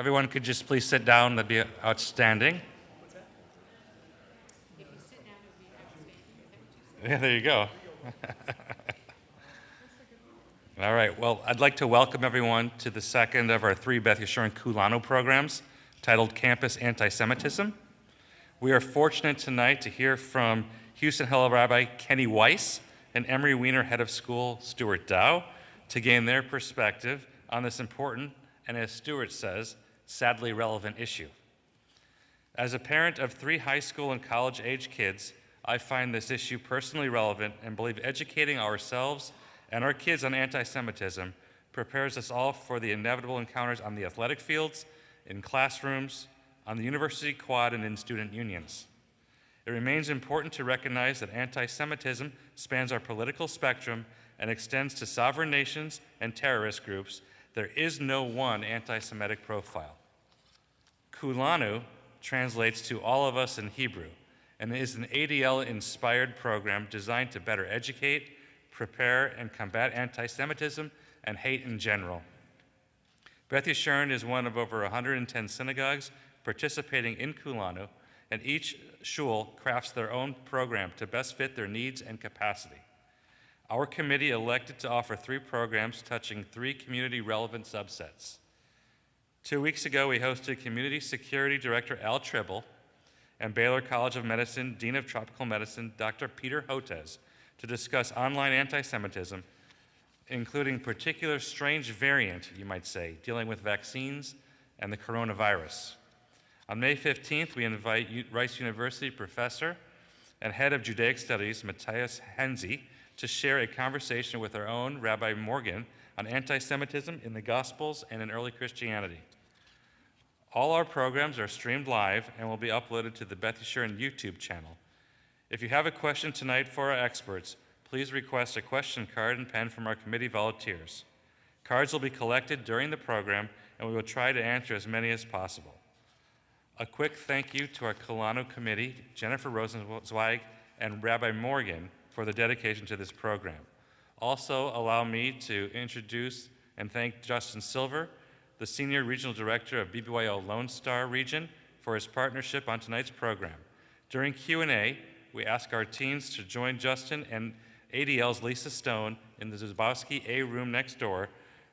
everyone could just please sit down, that'd be outstanding. What's that? If you sit down, it would be outstanding. Yeah, there you go. All right, well, I'd like to welcome everyone to the second of our 3 Beth Yeshurun Kulanu programs titled Campus Antisemitism. We are fortunate tonight to hear from Houston Hillel Rabbi Kenny Weiss and Emery Weiner Head of School Stuart to gain their perspective on this important and, as Stuart says, sadly relevant issue. As a parent of 3 high school and college-age kids, I find this issue personally relevant and believe educating ourselves and our kids on anti-Semitism prepares us all for the inevitable encounters on the athletic fields, in classrooms, on the university quad, and in student unions. It remains important to recognize that anti-Semitism spans our political spectrum and extends to sovereign nations and terrorist groups. There is no one anti-Semitic profile. Kulanu translates to all of us in Hebrew and is an ADL-inspired program designed to better educate, prepare, and combat anti-Semitism and hate in general. Beth Yeshurun is one of over 110 synagogues participating in Kulanu, and each shul crafts their own program to best fit their needs and capacity. Our committee elected to offer 3 programs touching 3 community-relevant subsets. 2 weeks ago, we hosted Community Security Director Al Tribble and Baylor College of Medicine Dean of Tropical Medicine Dr. Peter Hotez to discuss online anti-Semitism, including particular strange variant, you might say, dealing with vaccines and the coronavirus. On May 15th, we invite Rice University professor and head of Judaic Studies, Matthias Henze, to share a conversation with our own Rabbi Morgan on anti-Semitism in the Gospels and in early Christianity. All our programs are streamed live and will be uploaded to the Beth Yeshurun YouTube channel. If you have a question tonight for our experts, please request a question card and pen from our committee volunteers. Cards will be collected during the program, and we will try to answer as many as possible. A quick thank you to our Kulanu committee, Jennifer Rosenzweig and Rabbi Morgan, for the dedication to this program. Also, allow me to introduce and thank Justin Silver, the Senior Regional Director of BBYO Lone Star Region, for his partnership on tonight's program. During Q&A, we ask our teens to join Justin and ADL's Lisa Stone in the Zubowski A room next door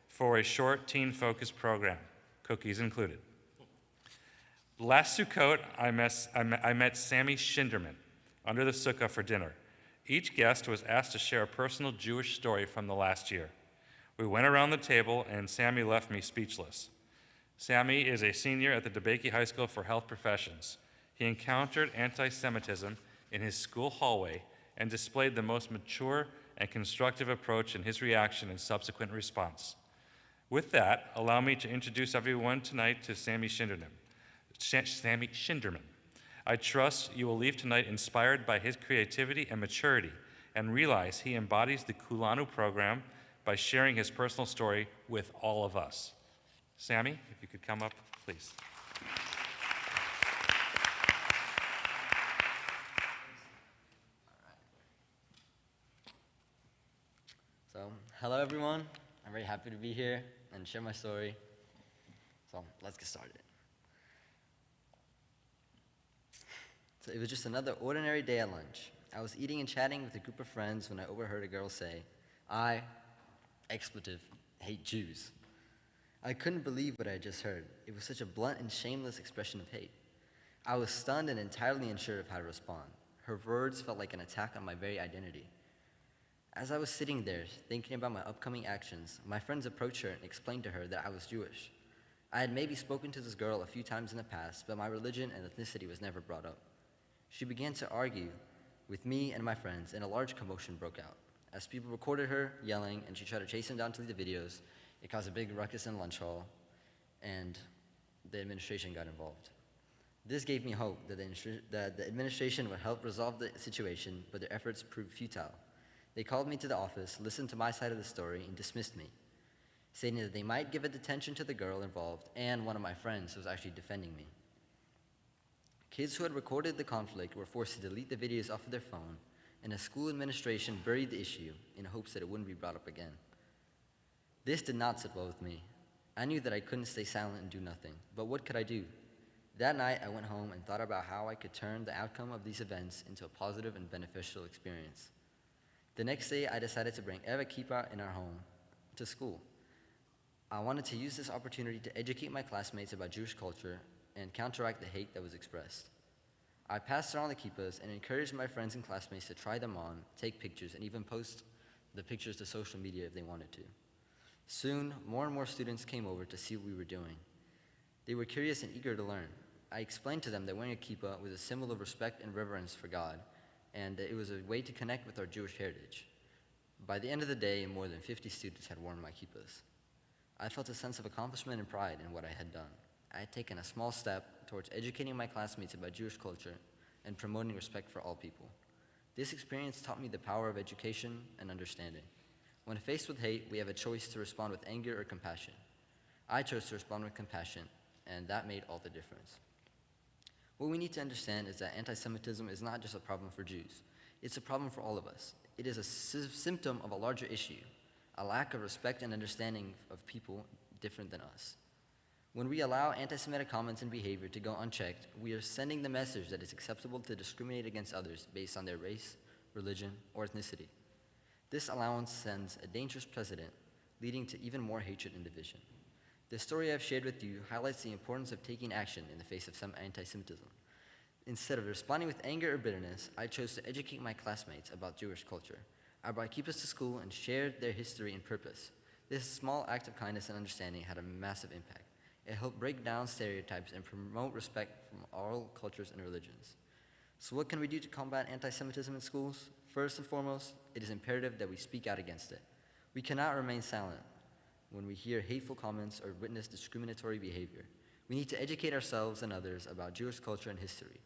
for a short teen-focused program, cookies included. Last Sukkot, I met Sammy Shinderman under the sukkah for dinner. Each guest was asked to share a personal Jewish story from the last year. We went around the table, and Sammy left me speechless. Sammy is a senior at the DeBakey High School for Health Professions. He encountered anti-Semitism in his school hallway and displayed the most mature and constructive approach in his reaction and subsequent response. With that, allow me to introduce everyone tonight to Sammy Shinderman. I trust you will leave tonight inspired by his creativity and maturity and realize he embodies the Kulanu program by sharing his personal story with all of us. Sammy, if you could come up, please. So, hello everyone. I'm very happy to be here and share my story. So, let's get started. So, it was just another ordinary day at lunch. I was eating and chatting with a group of friends when I overheard a girl say, "I, expletive, hate Jews." I couldn't believe what I had just heard. It was such a blunt and shameless expression of hate. I was stunned and entirely unsure of how to respond. Her words felt like an attack on my very identity. As I was sitting there, thinking about my upcoming actions, my friends approached her and explained to her that I was Jewish. I had maybe spoken to this girl a few times in the past, but my religion and ethnicity was never brought up. She began to argue with me and my friends, and a large commotion broke out. As people recorded her yelling, and she tried to chase them down to the videos, it caused a big ruckus in lunch hall, and the administration got involved. This gave me hope that the administration would help resolve the situation, but their efforts proved futile. They called me to the office, listened to my side of the story, and dismissed me, stating that they might give attention to the girl involved and one of my friends who was actually defending me. Kids who had recorded the conflict were forced to delete the videos off of their phone, and the school administration buried the issue in hopes that it wouldn't be brought up again. This did not sit well with me. I knew that I couldn't stay silent and do nothing, but what could I do? That night, I went home and thought about how I could turn the outcome of these events into a positive and beneficial experience. The next day, I decided to bring every kippah in our home to school. I wanted to use this opportunity to educate my classmates about Jewish culture and counteract the hate that was expressed. I passed around the kippahs and encouraged my friends and classmates to try them on, take pictures, and even post the pictures to social media if they wanted to. Soon, more and more students came over to see what we were doing. They were curious and eager to learn. I explained to them that wearing a kippah was a symbol of respect and reverence for God, and that it was a way to connect with our Jewish heritage. By the end of the day, more than 50 students had worn my kippahs. I felt a sense of accomplishment and pride in what I had done. I had taken a small step towards educating my classmates about Jewish culture and promoting respect for all people. This experience taught me the power of education and understanding. When faced with hate, we have a choice to respond with anger or compassion. I chose to respond with compassion, and that made all the difference. What we need to understand is that anti-Semitism is not just a problem for Jews. It's a problem for all of us. It is a symptom of a larger issue, a lack of respect and understanding of people different than us. When we allow anti-Semitic comments and behavior to go unchecked, we are sending the message that it's acceptable to discriminate against others based on their race, religion, or ethnicity. This allowance sends a dangerous precedent, leading to even more hatred and division. The story I've shared with you highlights the importance of taking action in the face of some anti-Semitism. Instead of responding with anger or bitterness, I chose to educate my classmates about Jewish culture. I brought kippahs to school and shared their history and purpose. This small act of kindness and understanding had a massive impact. It helped break down stereotypes and promote respect from all cultures and religions. So what can we do to combat anti-Semitism in schools? First and foremost, it is imperative that we speak out against it. We cannot remain silent when we hear hateful comments or witness discriminatory behavior. We need to educate ourselves and others about Jewish culture and history.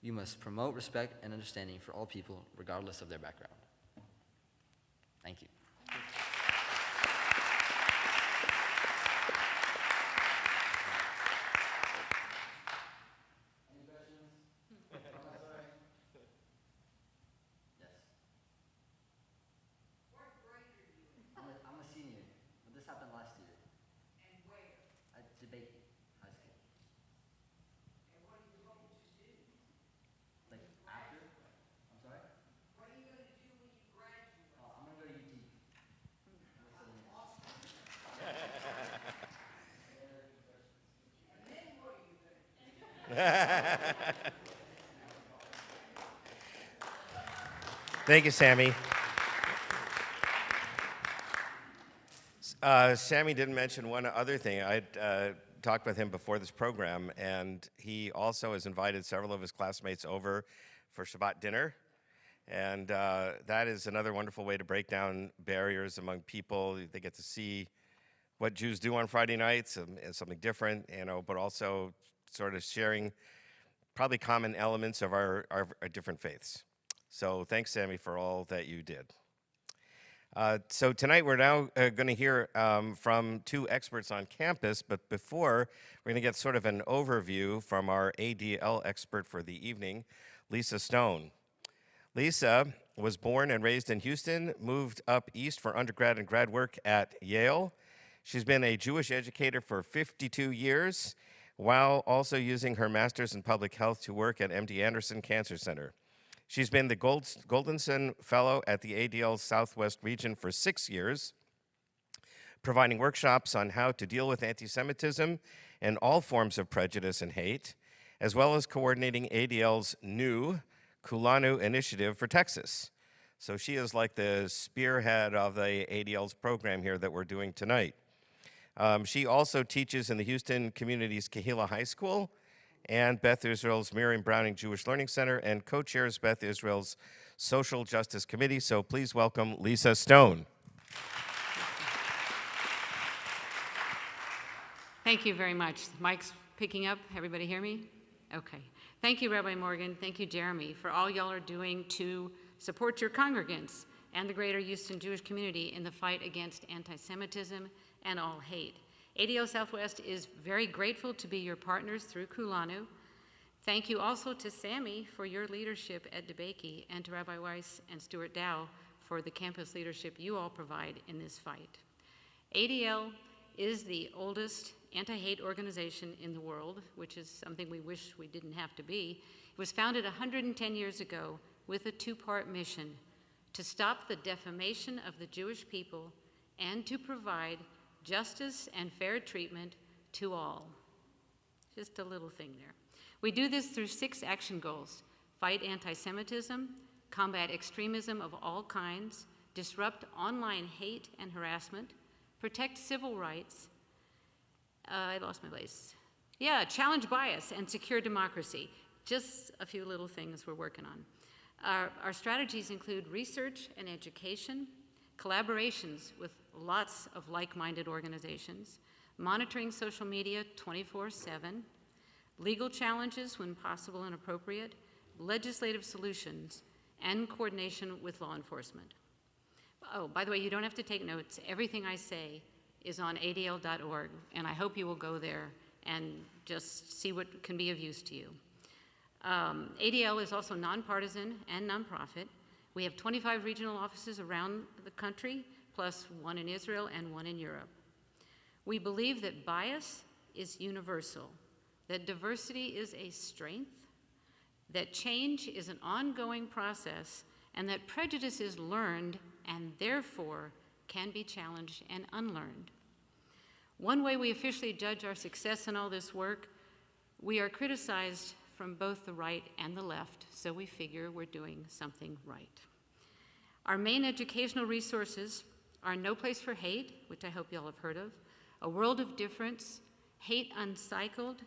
We must promote respect and understanding for all people, regardless of their background. Thank you. Any questions? Yes. What grade are you in? I'm a senior, but this happened last year And where? at Debate High School. And what are you hoping to do? Like after? I'm sorry? What are you going to do when you graduate? I'm gonna go to UT. And then what are you going to do? Thank you, Sammy. Sammy didn't mention one other thing. I talked with him before this program, and he also has invited several of his classmates over for Shabbat dinner. And that is another wonderful way to break down barriers among people. They get to see what Jews do on Friday nights and something different, but also sort of sharing probably common elements of our different faiths. So thanks, Sammy, for all that you did. So tonight we're now going to hear from two experts on campus, but before, we're going to get sort of an overview from our ADL expert for the evening, Lisa Stone. Lisa was born and raised in Houston, moved up east for undergrad and grad work at Yale. She's been a Jewish educator for 52 years, while also using her master's in public health to work at MD Anderson Cancer Center. She's been the Goldenson Fellow at the ADL Southwest region for 6 years, providing workshops on how to deal with anti-Semitism and all forms of prejudice and hate, as well as coordinating ADL's new Kulanu initiative for Texas. So she is like the spearhead of the ADL's program here that we're doing tonight. She also teaches in the Houston Community's Kehillah High School and Beth Israel's Miriam Browning Jewish Learning Center, and co-chairs Beth Israel's Social Justice Committee. So please welcome Lisa Stone. Thank you very much. Mike's picking up. Everybody hear me? Okay. Thank you, Rabbi Morgan. Thank you, Jeremy, for all y'all are doing to support your congregants and the greater Houston Jewish community in the fight against anti-Semitism and all hate. ADL Southwest is very grateful to be your partners through Kulanu. Thank you also to Sammy for your leadership at DeBakey, and to Rabbi Weiss and Stuart for the campus leadership you all provide in this fight. ADL is the oldest anti-hate organization in the world, which is something we wish we didn't have to be. It was founded 110 years ago with a two-part mission: to stop the defamation of the Jewish people and to provide justice and fair treatment to all. Just a little thing there. We do this through 6 action goals: fight anti-Semitism, combat extremism of all kinds, disrupt online hate and harassment, protect civil rights, I lost my place. Yeah, challenge bias and secure democracy. Just a few little things we're working on. Our strategies include research and education, collaborations with lots of like-minded organizations, monitoring social media 24/7, legal challenges when possible and appropriate, legislative solutions, and coordination with law enforcement. Oh, by the way, you don't have to take notes. Everything I say is on adl.org, and I hope you will go there and just see what can be of use to you. ADL is also nonpartisan and nonprofit. We have 25 regional offices around the country, plus 1 in Israel and 1 in Europe. We believe that bias is universal, that diversity is a strength, that change is an ongoing process, and that prejudice is learned and therefore can be challenged and unlearned. One way we officially judge our success in all this work, we are criticized from both the right and the left, so we figure we're doing something right. Our main educational resources are No Place for Hate, which I hope you all have heard of, A World of Difference, Hate Uncycled,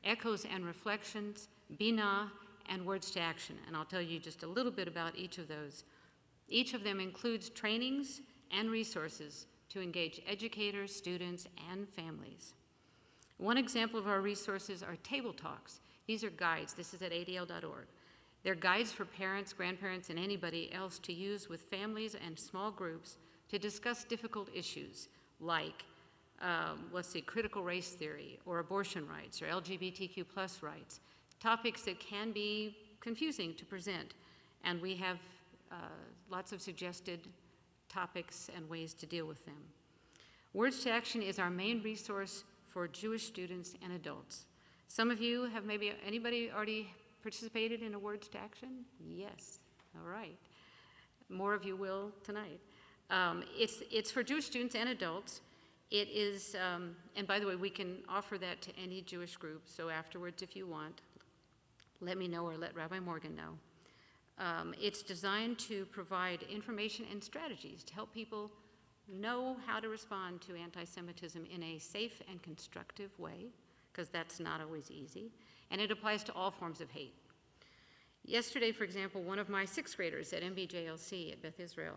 Echoes and Reflections, Bina, and Words to Action, and I'll tell you just a little bit about each of those. Each of them includes trainings and resources to engage educators, students, and families. One example of our resources are table talks. These are guides. This is at adl.org. They're guides for parents, grandparents, and anybody else to use with families and small groups to discuss difficult issues like, critical race theory, or abortion rights, or LGBTQ+ rights, topics that can be confusing to present. And we have lots of suggested topics and ways to deal with them. Words to Action is our main resource for Jewish students and adults. Some of you have anybody already participated in a Words to Action? Yes, all right. More of you will tonight. It's for Jewish students and adults. It is, and by the way, we can offer that to any Jewish group, so afterwards if you want, let me know or let Rabbi Morgan know. It's designed to provide information and strategies to help people know how to respond to anti-Semitism in a safe and constructive way, because that's not always easy, and it applies to all forms of hate. Yesterday, for example, one of my 6th graders at MBJLC at Beth Israel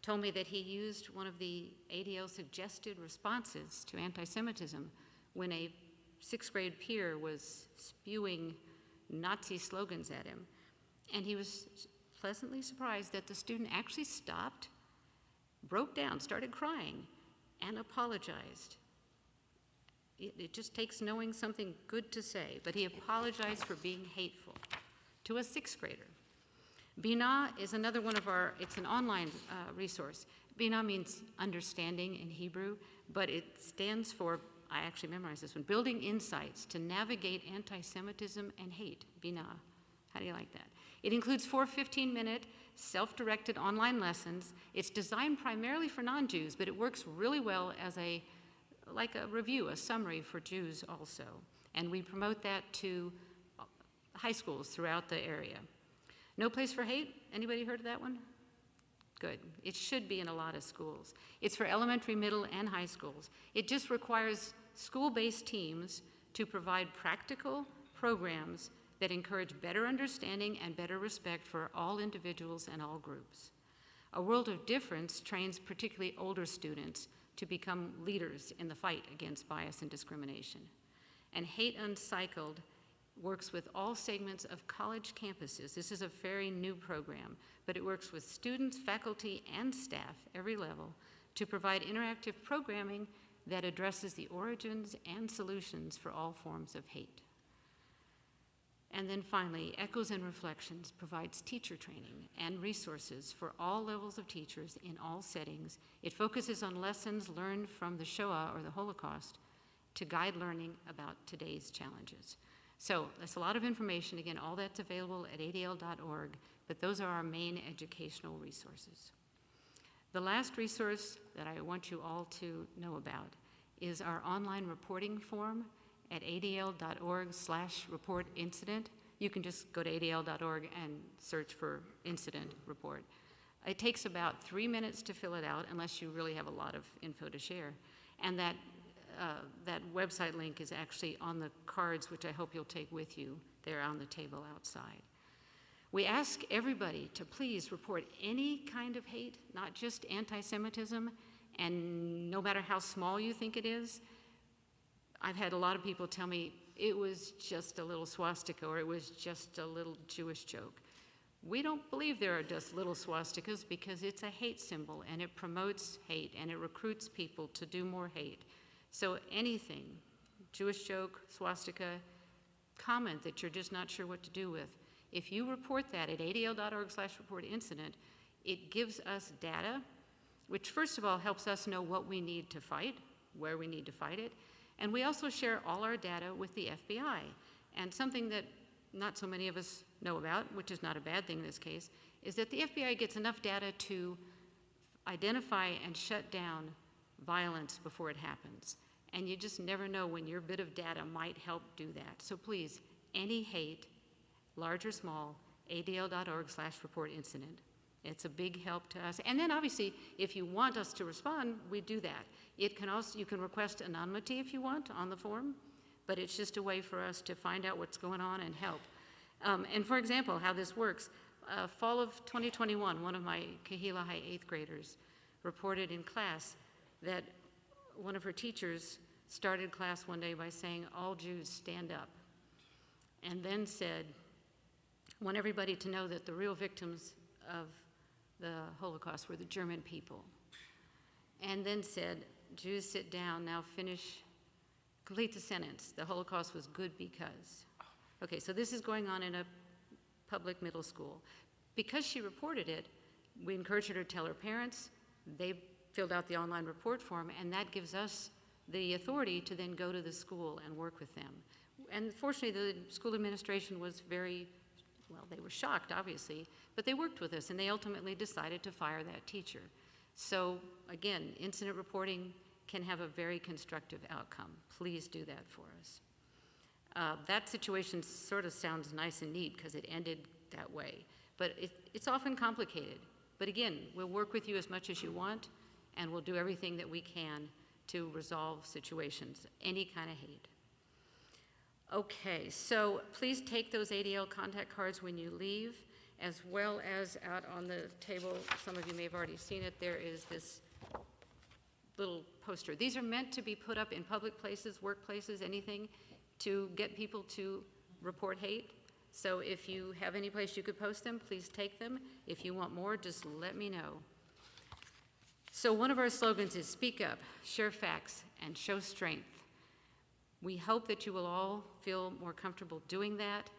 told me that he used one of the ADL suggested responses to anti-Semitism when a 6th grade peer was spewing Nazi slogans at him. And he was pleasantly surprised that the student actually stopped, broke down, started crying, and apologized. It just takes knowing something good to say, but he apologized for being hateful to a 6th grader. Bina is another one of it's an online resource. Bina means understanding in Hebrew, but it stands for, I actually memorized this one, Building Insights to Navigate Anti-Semitism and Hate, Bina. How do you like that? It includes 4 15-minute self-directed online lessons. It's designed primarily for non-Jews, but it works really well as like a review, a summary for Jews also. And we promote that to high schools throughout the area. No Place for Hate, anybody heard of that one? Good, it should be in a lot of schools. It's for elementary, middle, and high schools. It just requires school-based teams to provide practical programs that encourage better understanding and better respect for all individuals and all groups. A World of Difference trains particularly older students to become leaders in the fight against bias and discrimination. And Hate Uncycled works with all segments of college campuses. This is a very new program, but it works with students, faculty, and staff, every level, to provide interactive programming that addresses the origins and solutions for all forms of hate. And then finally, Echoes and Reflections provides teacher training and resources for all levels of teachers in all settings. It focuses on lessons learned from the Shoah or the Holocaust to guide learning about today's challenges. So that's a lot of information. Again, all that's available at adl.org, but those are our main educational resources. The last resource that I want you all to know about is our online reporting form at adl.org/report incident. You can just go to adl.org and search for incident report. It takes about 3 minutes to fill it out unless you really have a lot of info to share. And that website link is actually on the cards, which I hope you'll take with you. They're on the table outside. We ask everybody to please report any kind of hate, not just anti-Semitism, and no matter how small you think it is. I've had a lot of people tell me it was just a little swastika or it was just a little Jewish joke. We don't believe there are just little swastikas because it's a hate symbol and it promotes hate and it recruits people to do more hate. So anything, Jewish joke, swastika, comment that you're just not sure what to do with, if you report that at adl.org/report incident, it gives us data, which first of all helps us know what we need to fight, where we need to fight it, and we also share all our data with the FBI. And something that not so many of us know about, which is not a bad thing in this case, is that the FBI gets enough data to identify and shut down violence before it happens. And you just never know when your bit of data might help do that. So please, any hate, large or small, adl.org/report incident. It's a big help to us. And then obviously, if you want us to respond, we do that. It can also, you can request anonymity if you want on the form, but it's just a way for us to find out what's going on and help. And for example, how this works, fall of 2021, one of my Kahila High 8th graders reported in class that one of her teachers started class one day by saying, "All Jews stand up," and then said, "Want everybody to know that the real victims of the Holocaust were the German people." And then said, "Jews sit down, now complete the sentence. The Holocaust was good because." Okay, so this is going on in a public middle school. Because she reported it, we encouraged her to tell her parents. They filled out the online report form, and that gives us the authority to then go to the school and work with them. And fortunately, the school administration was very, well, they were shocked, obviously, but they worked with us, and they ultimately decided to fire that teacher. So again, incident reporting can have a very constructive outcome. Please do that for us. That situation sort of sounds nice and neat because it ended that way, but it's often complicated. But again, we'll work with you as much as you want, and we'll do everything that we can to resolve situations, any kind of hate. Okay, so please take those ADL contact cards when you leave, as well as out on the table, some of you may have already seen it, there is this little poster. These are meant to be put up in public places, workplaces, anything, to get people to report hate. So if you have any place you could post them, please take them. If you want more, just let me know. So one of our slogans is speak up, share facts, and show strength. We hope that you will all feel more comfortable doing that.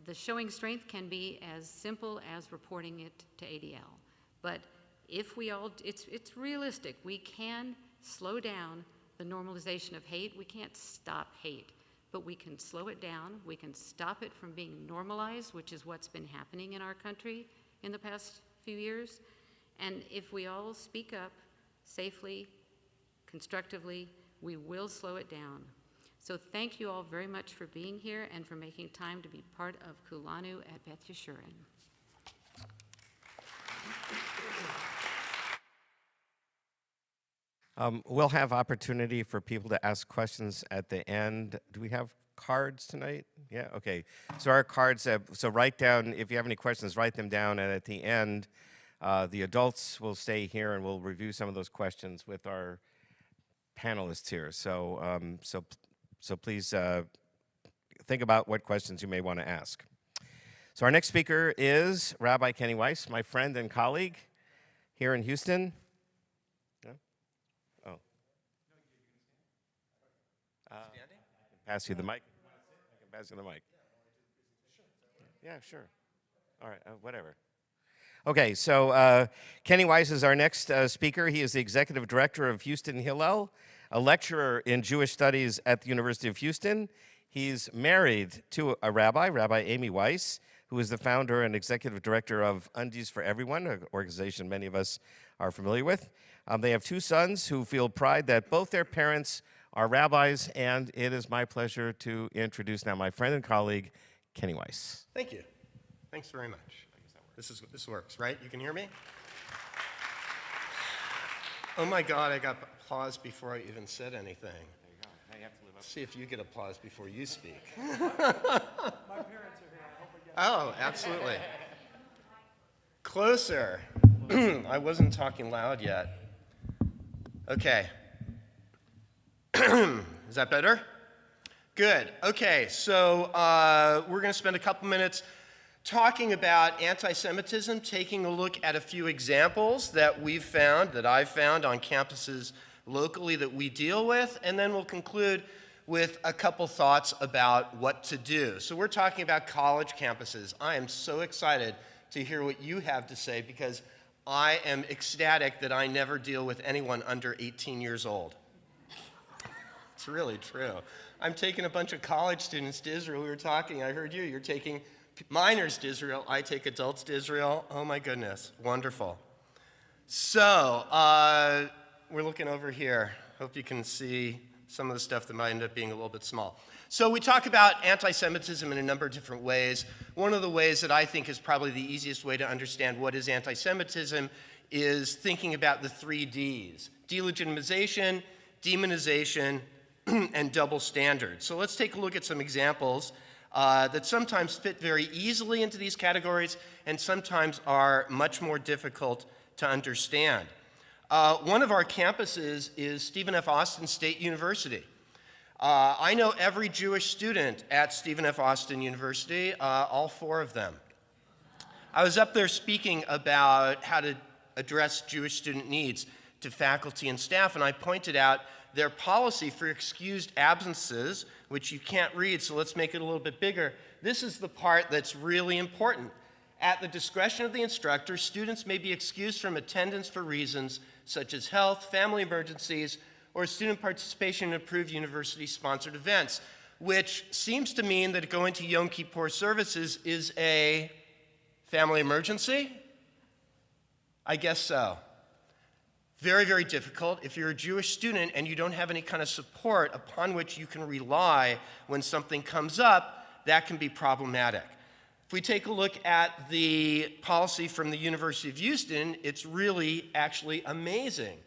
The showing strength can be as simple as reporting it to ADL. But if we all, it's realistic. We can slow down the normalization of hate. We can't stop hate, but we can slow it down. We can stop it from being normalized, which is what's been happening in our country in the past few years. And if we all speak up safely, constructively, we will slow it down. So thank you all very much for being here and for making time to be part of Kulanu at Beth Yeshurun. We'll have opportunity for people to ask questions at the end. Do we have cards tonight? Yeah, okay. So our cards, so write down, if you have any questions, write them down, and at the end, the adults will stay here and we'll review some of those questions with our panelists here. So, so please think about what questions you may want to ask. So our next speaker is Rabbi Kenny Weiss, my friend and colleague here in Houston. I can pass you the mic. I can pass you the mic. Yeah, sure. All right, whatever. Okay, so Kenny Weiss is our next speaker. He is the executive director of Houston Hillel, a lecturer in Jewish studies at the University of Houston. He's married to a rabbi, Rabbi Amy Weiss, who is the founder and executive director of Undies for Everyone, an organization many of us are familiar with. They have 2 sons who feel pride that both their parents are rabbis, and it is my pleasure to introduce now my friend and colleague, Kenny Weiss. Thank you. Thanks very much. This works, right? You can hear me? Oh my God, I got applause before I even said anything. There you go. Now you have to live up. See if you get applause before you speak. My parents are here. I hope I get Oh, absolutely. Closer. I wasn't talking loud yet. Okay. Is that better? Good. Okay, so we're going to spend a couple minutes talking about anti-Semitism, taking a look at a few examples that I've found on campuses locally that we deal with, and then we'll conclude with a couple thoughts about what to do. So we're talking about college campuses. I am so excited to hear what you have to say because I am ecstatic that I never deal with anyone under 18 years old. It's really true. I'm taking a bunch of college students to Israel. We were talking, I heard you're taking minors to Israel. I take adults to Israel. Oh my goodness, wonderful. So, we're looking over here. Hope you can see some of the stuff that might end up being a little bit small. So we talk about anti-Semitism in a number of different ways. One of the ways that I think is probably the easiest way to understand what is anti-Semitism is thinking about the 3 Ds: delegitimization, demonization, and double standards. So let's take a look at some examples that sometimes fit very easily into these categories and sometimes are much more difficult to understand. One of our campuses is Stephen F. Austin State University. I know every Jewish student at Stephen F. Austin University, all 4 of them. I was up there speaking about how to address Jewish student needs to faculty and staff, and I pointed out their policy for excused absences, which you can't read, so let's make it a little bit bigger. This is the part that's really important. At the discretion of the instructor, students may be excused from attendance for reasons such as health, family emergencies, or student participation in approved university-sponsored events, which seems to mean that going to Yom Kippur services is a family emergency? I guess so. Very, very difficult. If you're a Jewish student and you don't have any kind of support upon which you can rely when something comes up, that can be problematic. If we take a look at the policy from the University of Houston, it's really actually amazing.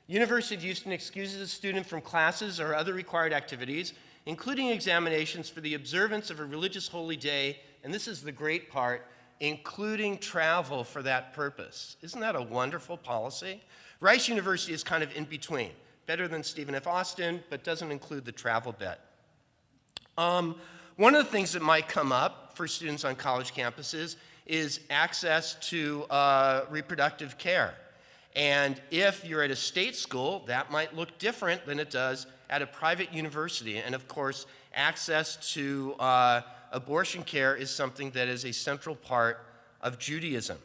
University of Houston excuses a student from classes or other required activities, including examinations for the observance of a religious holy day, and this is the great part, including travel for that purpose. Isn't that a wonderful policy? Rice University is kind of in between. Better than Stephen F. Austin, but doesn't include the travel bit. One of the things that might come up for students on college campuses is access to reproductive care. And if you're at a state school, that might look different than it does at a private university. And of course, access to abortion care is something that is a central part of Judaism.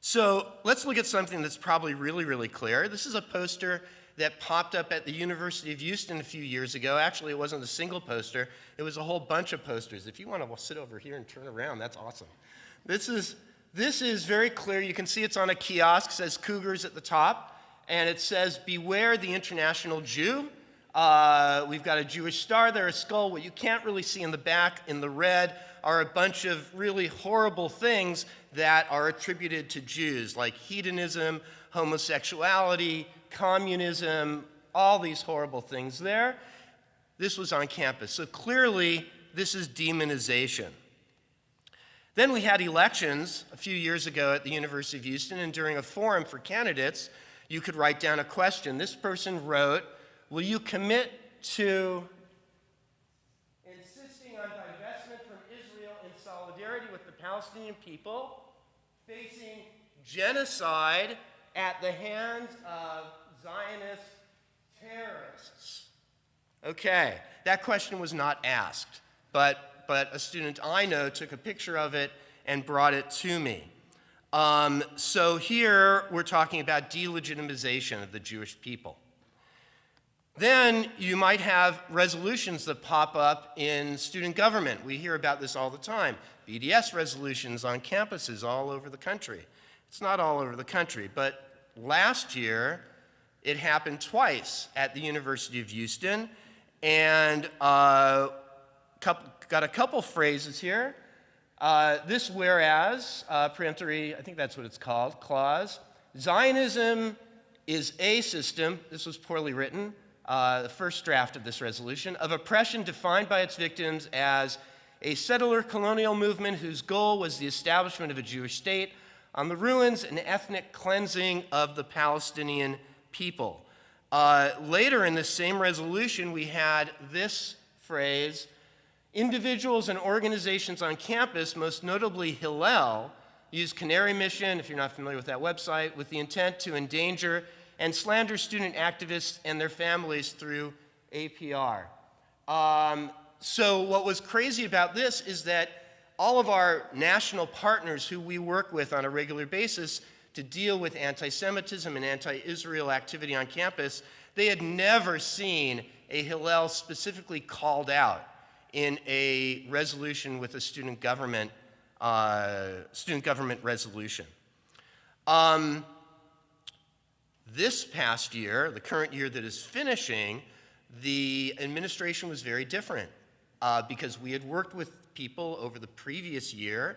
So let's look at something that's probably really, really clear. This is a poster that popped up at the University of Houston a few years ago. Actually, it wasn't a single poster. It was a whole bunch of posters. If you want to sit over here and turn around, that's awesome. This is very clear. You can see it's on a kiosk. It says Cougars at the top. And it says, "Beware the international Jew." We've got a Jewish star there, a skull. What you can't really see in the back, in the red, are a bunch of really horrible things that are attributed to Jews, like hedonism, homosexuality, communism, all these horrible things there. This was on campus. So clearly, this is demonization. Then we had elections a few years ago at the University of Houston, and during a forum for candidates, you could write down a question. This person wrote, "Will you commit to insisting on divestment from Israel in solidarity with the Palestinian people facing genocide at the hands of Zionist terrorists?" Okay, that question was not asked, but but a student I know took a picture of it and brought it to me. So here we're talking about delegitimization of the Jewish people. Then you might have resolutions that pop up in student government. We hear about this all the time. BDS resolutions on campuses all over the country. It's not all over the country, but last year it happened twice at the University of Houston, and got a couple phrases here. This whereas, peremptory, I think that's what it's called, clause. Zionism is a system, this was poorly written, the first draft of this resolution, of oppression defined by its victims as a settler colonial movement whose goal was the establishment of a Jewish state on the ruins and ethnic cleansing of the Palestinian people. Later in this same resolution, we had this phrase, individuals and organizations on campus, most notably Hillel, use Canary Mission, if you're not familiar with that website, with the intent to endanger and slander student activists and their families through APR. So what was crazy about this is that all of our national partners who we work with on a regular basis to deal with anti-Semitism and anti-Israel activity on campus, they had never seen a Hillel specifically called out in a resolution with a student government resolution. This past year, the current year that is finishing, the administration was very different because we had worked with people over the previous year,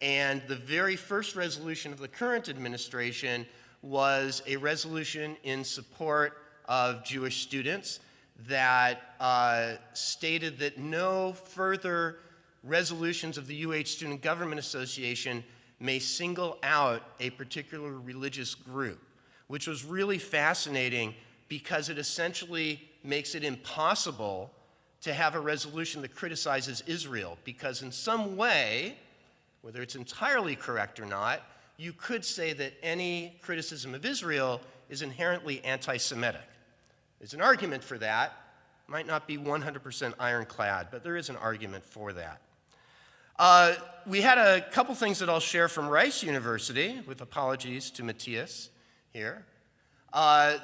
and the very first resolution of the current administration was a resolution in support of Jewish students that stated that no further resolutions of the UH Student Government Association may single out a particular religious group, which was really fascinating because it essentially makes it impossible to have a resolution that criticizes Israel, because in some way, whether it's entirely correct or not, you could say that any criticism of Israel is inherently anti-Semitic. There's an argument for that. Might not be 100% ironclad, but there is an argument for that. We had a couple things that I'll share from Rice University, with apologies to Matthias here.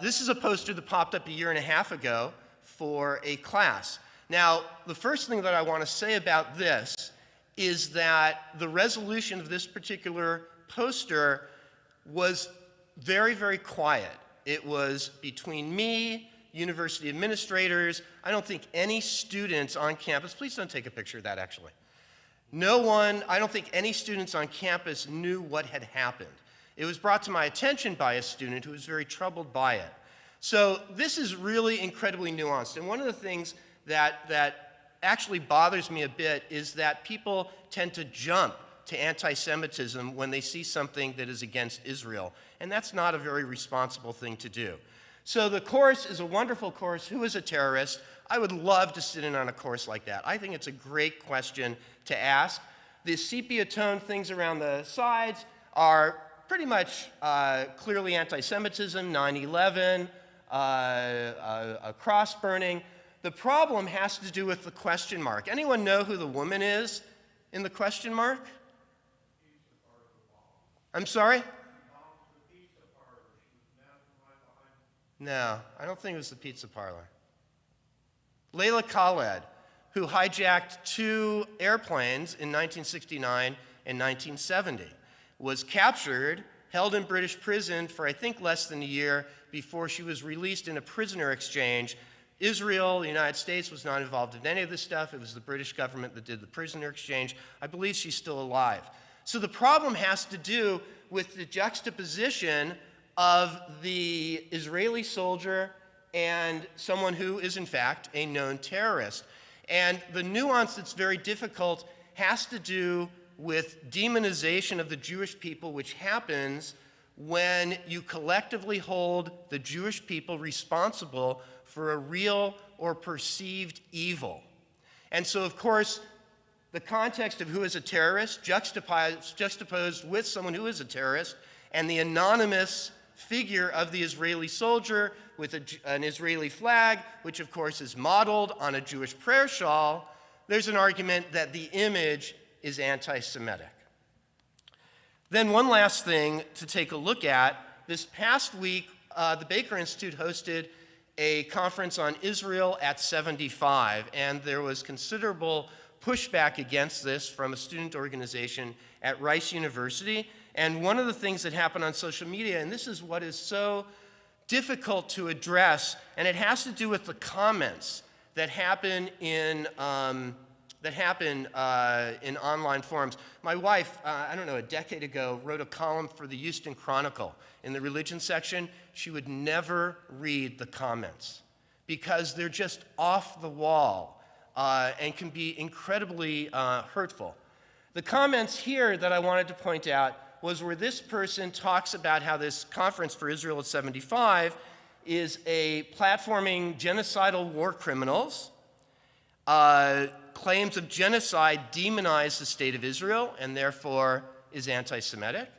This is a poster that popped up a year and a half ago for a class. Now, the first thing that I want to say about this is that the resolution of this particular poster was very, very quiet. It was between me, university administrators. I don't think any students on campus, please don't take a picture of that actually. I don't think any students on campus knew what had happened. It was brought to my attention by a student who was very troubled by it. So this is really incredibly nuanced. And one of the things that actually bothers me a bit is that people tend to jump to anti-Semitism when they see something that is against Israel. And that's not a very responsible thing to do. So the course is a wonderful course. Who is a terrorist? I would love to sit in on a course like that. I think it's a great question to ask. The sepia-toned things around the sides are pretty much clearly anti-Semitism, 9/11, a cross burning. The problem has to do with the question mark. Anyone know who the woman is in the question mark? I'm sorry? No, I don't think it was the pizza parlor. Layla Khaled, who hijacked 2 airplanes in 1969 and 1970, was captured, held in British prison for I think less than a year before she was released in a prisoner exchange. Israel, the United States, was not involved in any of this stuff. It was the British government that did the prisoner exchange. I believe she's still alive. So the problem has to do with the juxtaposition of the Israeli soldier and someone who is, in fact, a known terrorist. And the nuance that's very difficult has to do with demonization of the Jewish people, which happens when you collectively hold the Jewish people responsible for a real or perceived evil. And so, of course, the context of who is a terrorist juxtaposed with someone who is a terrorist, and the anonymous figure of the Israeli soldier with an Israeli flag, which of course is modeled on a Jewish prayer shawl, there's an argument that the image is anti-Semitic. Then one last thing to take a look at. This past week, the Baker Institute hosted a conference on Israel at 75, and there was considerable pushback against this from a student organization at Rice University. And one of the things that happened on social media, and this is what is so difficult to address, and it has to do with the comments that happen in online forums. My wife, I don't know, a decade ago, wrote a column for the Houston Chronicle in the religion section. She would never read the comments because they're just off the wall and can be incredibly hurtful. The comments here that I wanted to point out was where this person talks about how this conference for Israel at 75 is a platforming genocidal war criminals. Claims of genocide demonize the state of Israel and therefore is anti-Semitic.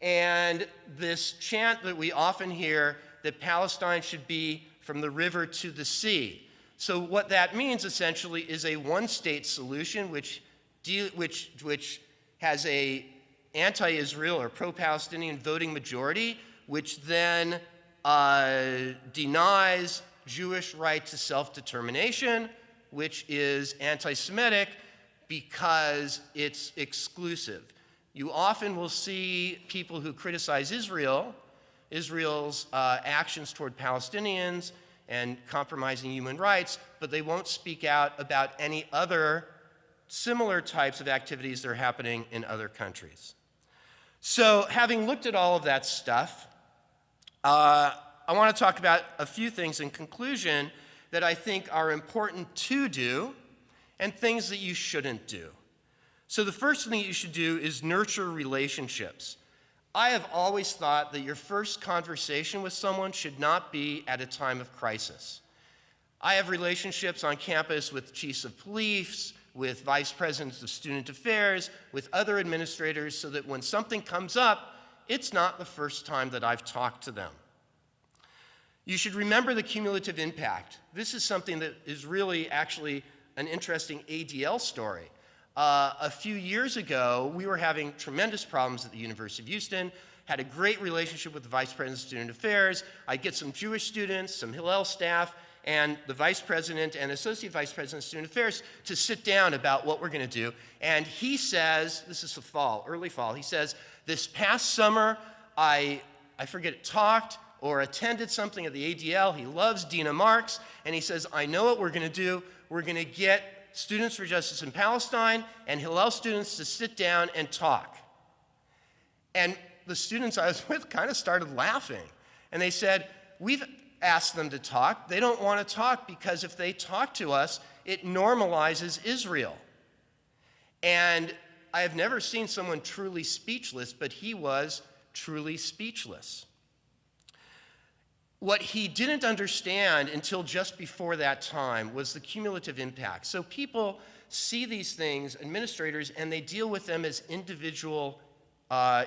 And this chant that we often hear that Palestine should be from the river to the sea. So what that means essentially is a one-state solution which has a anti-Israel or pro-Palestinian voting majority, which then denies Jewish right to self-determination, which is anti-Semitic because it's exclusive. You often will see people who criticize Israel's actions toward Palestinians and compromising human rights, but they won't speak out about any other similar types of activities that are happening in other countries. So having looked at all of that stuff, I want to talk about a few things in conclusion that I think are important to do and things that you shouldn't do. So the first thing you should do is nurture relationships. I have always thought that your first conversation with someone should not be at a time of crisis. I have relationships on campus with chiefs of police, with vice presidents of student affairs, with other administrators, so that when something comes up, it's not the first time that I've talked to them. You should remember the cumulative impact. This is something that is really actually an interesting ADL story. A few years ago, we were having tremendous problems at the University of Houston, had a great relationship with the vice president of student affairs. I'd get some Jewish students, some Hillel staff, and the vice president and associate vice president of student affairs to sit down about what we're going to do. And he says, this is the fall, early fall, he says, this past summer, I talked or attended something at the ADL. He loves Dina Marks, and he says, I know what we're going to do. We're going to get Students for Justice in Palestine and Hillel students to sit down and talk. And the students I was with kind of started laughing. And they said, we've asked them to talk. They don't want to talk because if they talk to us, it normalizes Israel. And I have never seen someone truly speechless, but he was truly speechless. What he didn't understand until just before that time was the cumulative impact. So people see these things, administrators, and they deal with them as individual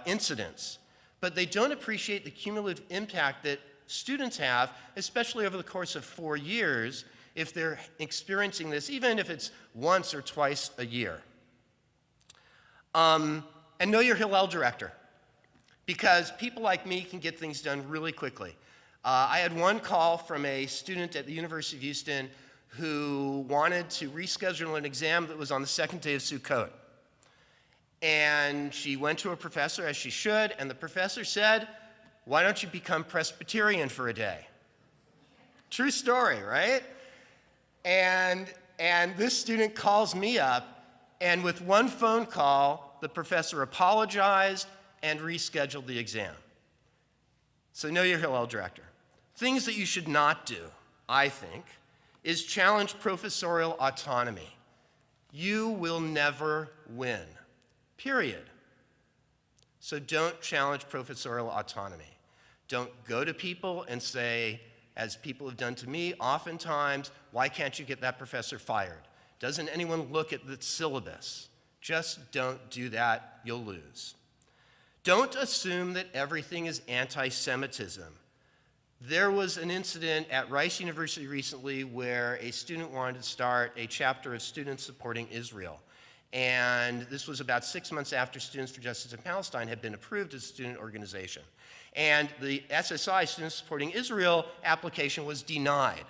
incidents. But they don't appreciate the cumulative impact that students have, especially over the course of 4 years, if they're experiencing this, even if it's once or twice a year. And know your Hillel director, because people like me can get things done really quickly. I had one call from a student at the University of Houston who wanted to reschedule an exam that was on the second day of Sukkot. And she went to a professor, as she should, and the professor said, why don't you become Presbyterian for a day? True story, right? And this student calls me up, and with one phone call, the professor apologized and rescheduled the exam. So know your Hillel director. Things that you should not do, I think, is challenge professorial autonomy. You will never win, period. So don't challenge professorial autonomy. Don't go to people and say, as people have done to me oftentimes, why can't you get that professor fired? Doesn't anyone look at the syllabus? Just don't do that, you'll lose. Don't assume that everything is anti-Semitism. There was an incident at Rice University recently where a student wanted to start a chapter of Students Supporting Israel. And this was about 6 months after Students for Justice in Palestine had been approved as a student organization. And the SSI, Students Supporting Israel, application was denied.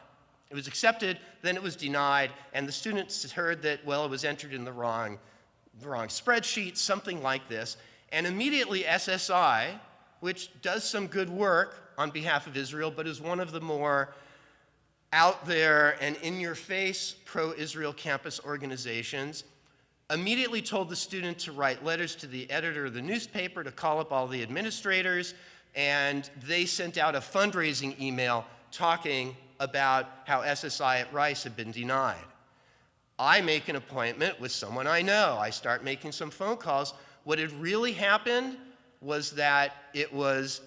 It was accepted, then it was denied, and the students heard that, well, it was entered in the wrong spreadsheet, something like this. And immediately SSI, which does some good work on behalf of Israel, but is one of the more out there and in-your-face pro-Israel campus organizations, immediately told the student to write letters to the editor of the newspaper, to call up all the administrators, and they sent out a fundraising email talking about how SSI at Rice had been denied. I make an appointment with someone I know. I start making some phone calls. What had really happened was that it was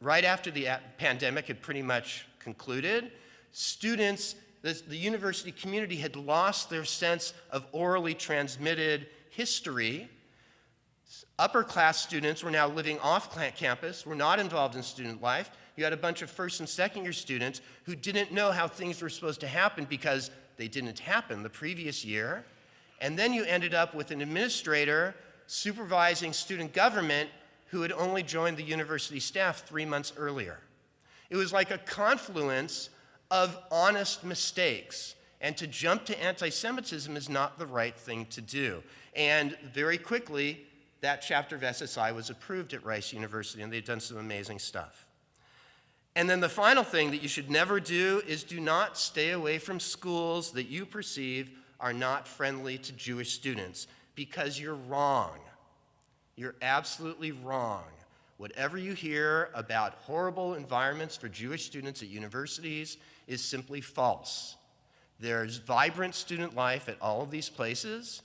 right after the pandemic had pretty much concluded. Students, the university community had lost their sense of orally transmitted history. Upper class students were now living off campus, were not involved in student life. You had a bunch of first and second year students who didn't know how things were supposed to happen because they didn't happen the previous year. And then you ended up with an administrator supervising student government who had only joined the university staff 3 months earlier. It was like a confluence of honest mistakes. And to jump to anti-Semitism is not the right thing to do. And very quickly, that chapter of SSI was approved at Rice University, and they've done some amazing stuff. And then the final thing that you should never do is do not stay away from schools that you perceive are not friendly to Jewish students, because you're wrong. You're absolutely wrong. Whatever you hear about horrible environments for Jewish students at universities is simply false. There's vibrant student life at all of these places,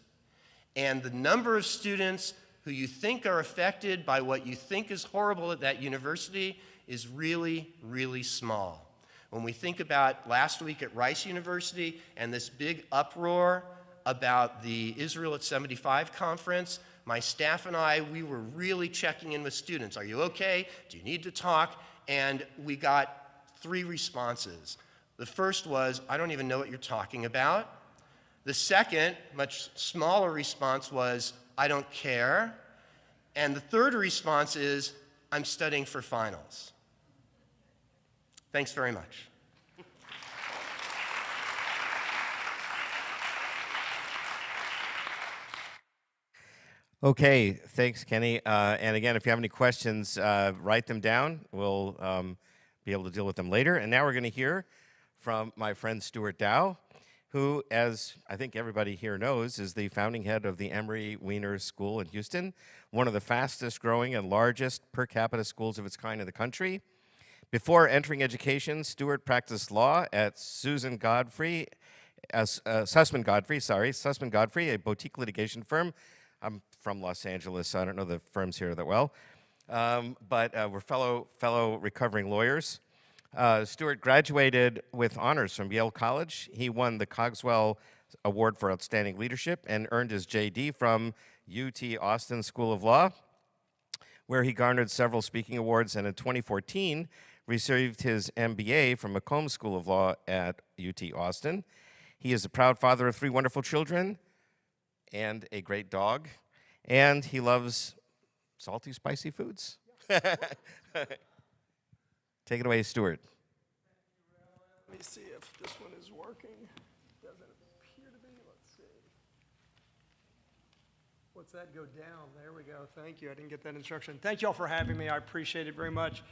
and the number of students who you think are affected by what you think is horrible at that university is really, really small. When we think about last week at Rice University and this big uproar about the Israel at 75 conference, my staff and I, we were really checking in with students. Are you okay? Do you need to talk? And we got 3 responses. The first was, I don't even know what you're talking about. The second, much smaller response was, I don't care. And the third response is, I'm studying for finals. Thanks very much. Okay, thanks, Kenny. And again, if you have any questions, write them down. We'll be able to deal with them later. And now we're going to hear from my friend Stuart Dow, who, as I think everybody here knows, is the founding head of the Emery Weiner School in Houston, one of the fastest growing and largest per capita schools of its kind in the country. Before entering education, Stuart practiced law at Sussman Godfrey, a boutique litigation firm. I'm from Los Angeles, so I don't know the firms here that well, but we're fellow recovering lawyers. Stuart graduated with honors from Yale College. He won the Cogswell Award for Outstanding Leadership and earned his JD from UT Austin School of Law, where he garnered several speaking awards, and in 2014 received his MBA from Macomb School of Law at UT Austin. He is a proud father of 3 wonderful children and a great dog, and he loves salty, spicy foods. Take it away, Stuart. Let me see if this one is working. Doesn't appear to be. Let's see. What's that go down? There we go. Thank you. I didn't get that instruction. Thank you all for having me. I appreciate it very much.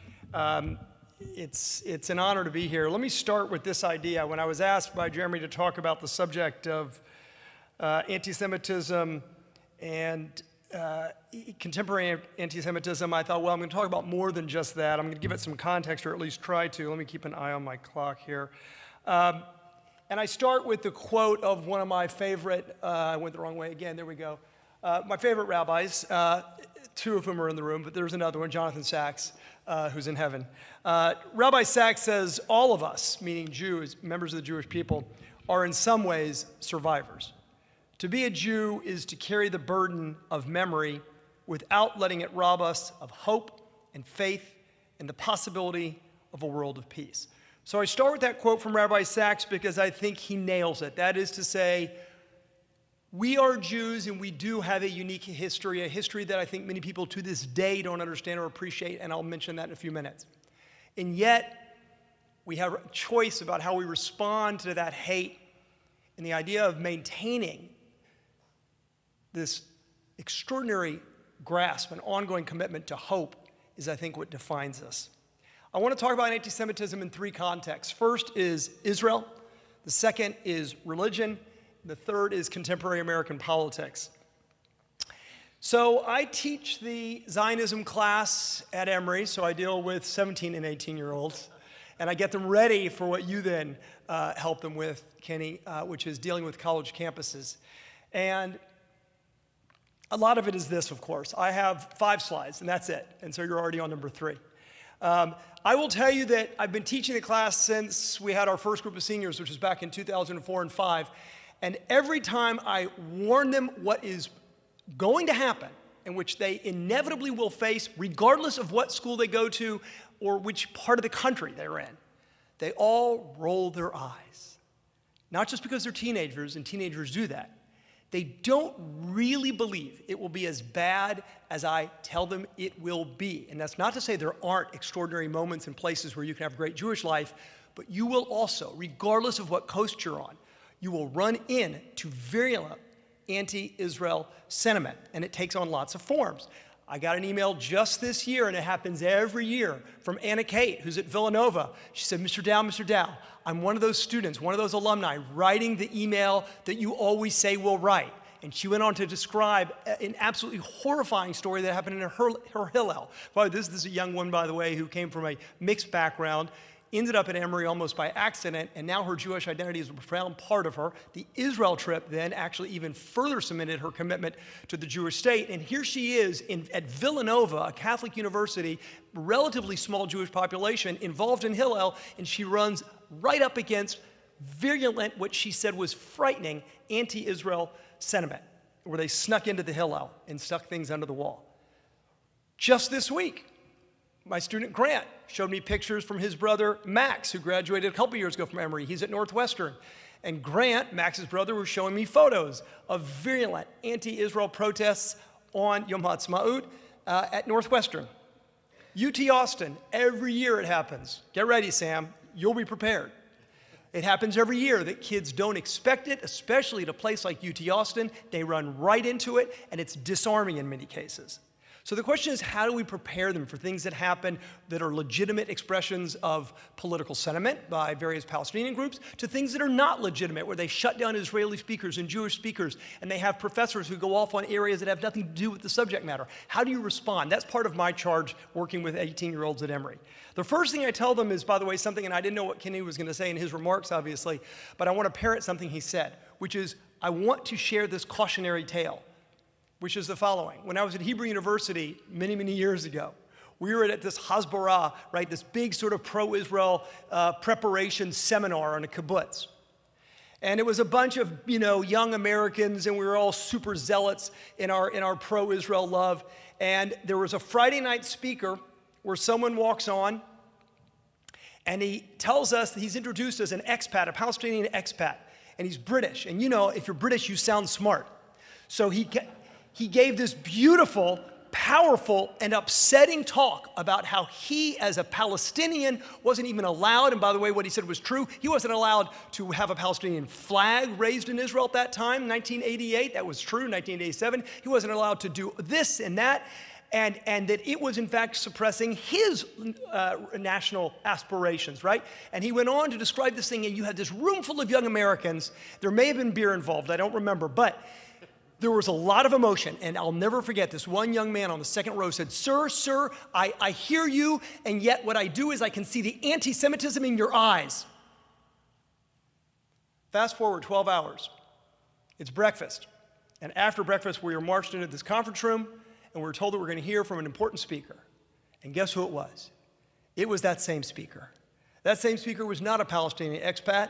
It's an honor to be here. Let me start with this idea. When I was asked by Jeremy to talk about the subject of anti-Semitism and contemporary anti-Semitism, I thought, well, I'm going to talk about more than just that. I'm going to give it some context, or at least try to. Let me keep an eye on my clock here. And I start with the quote of one of my favorite, I went the wrong way again, there we go. My favorite rabbis, 2 of whom are in the room, but there's another one, Jonathan Sachs, who's in heaven. Rabbi Sachs says, all of us, meaning Jews, members of the Jewish people, are in some ways survivors. To be a Jew is to carry the burden of memory without letting it rob us of hope and faith and the possibility of a world of peace. So I start with that quote from Rabbi Sachs because I think he nails it. That is to say, we are Jews and we do have a unique history, a history that I think many people to this day don't understand or appreciate, and I'll mention that in a few minutes. And yet, we have a choice about how we respond to that hate, and the idea of maintaining this extraordinary grasp and ongoing commitment to hope is, I think, what defines us. I want to talk about anti-Semitism in three contexts. First is Israel. The second is religion. The third is contemporary American politics. So I teach the Zionism class at Emery, so I deal with 17 and 18-year-olds, and I get them ready for what you then help them with, Kenny, which is dealing with college campuses. And a lot of it is this, of course. I have 5 slides, and that's it, and so you're already on number 3. I will tell you that I've been teaching the class since we had our first group of seniors, which was back in 2004 and 5, and every time I warn them what is going to happen, in which they inevitably will face, regardless of what school they go to or which part of the country they're in, they all roll their eyes. Not just because they're teenagers, and teenagers do that. They don't really believe it will be as bad as I tell them it will be. And that's not to say there aren't extraordinary moments and places where you can have a great Jewish life, but you will also, regardless of what coast you're on, you will run into virulent anti-Israel sentiment, and it takes on lots of forms. I got an email just this year, and it happens every year, from Anna Kate, who's at Villanova. She said, Mr. Dow, I'm one of those students, one of those alumni, writing the email that you always say we'll write. And she went on to describe an absolutely horrifying story that happened in her Hillel. Well, this is a young one, by the way, who came from a mixed background, ended up at Emery almost by accident, and now her Jewish identity is a profound part of her. The Israel trip then actually even further cemented her commitment to the Jewish state. And here she is at Villanova, a Catholic university, relatively small Jewish population, involved in Hillel, and she runs right up against virulent, what she said was frightening, anti-Israel sentiment, where they snuck into the Hillel and stuck things under the wall. Just this week, my student Grant showed me pictures from his brother Max, who graduated a couple years ago from Emery. He's at Northwestern. And Grant, Max's brother, was showing me photos of virulent anti-Israel protests on Yom HaAtzmaut at Northwestern. UT Austin, every year it happens. Get ready, Sam. You'll be prepared. It happens every year that kids don't expect it, especially at a place like UT Austin. They run right into it, and it's disarming in many cases. So the question is, how do we prepare them for things that happen that are legitimate expressions of political sentiment by various Palestinian groups to things that are not legitimate, where they shut down Israeli speakers and Jewish speakers, and they have professors who go off on areas that have nothing to do with the subject matter? How do you respond? That's part of my charge working with 18-year-olds at Emery. The first thing I tell them is, by the way, something, and I didn't know what Kenny was going to say in his remarks, obviously, but I want to parrot something he said, which is, I want to share this cautionary tale, which is the following. When I was at Hebrew University many, many years ago, we were at this Hasbara, right, this big sort of pro-Israel preparation seminar on a kibbutz. And it was a bunch of, young Americans, and we were all super zealots in our pro-Israel love. And there was a Friday night speaker where someone walks on, and he tells us that he's introduced as an expat, a Palestinian expat, and he's British. And if you're British, you sound smart. So he gave this beautiful, powerful, and upsetting talk about how he, as a Palestinian, wasn't even allowed, and by the way, what he said was true, he wasn't allowed to have a Palestinian flag raised in Israel at that time, 1988, that was true, 1987. He wasn't allowed to do this and that, and that it was, in fact, suppressing his national aspirations, right? And he went on to describe this thing, and you had this room full of young Americans. There may have been beer involved, I don't remember, but there was a lot of emotion, and I'll never forget this one young man on the second row said, Sir, I hear you, and yet what I do is I can see the anti-Semitism in your eyes. Fast forward 12 hours. It's breakfast. And after breakfast, we were marched into this conference room, and we were told that we're going to hear from an important speaker. And guess who it was? It was that same speaker. That same speaker was not a Palestinian expat.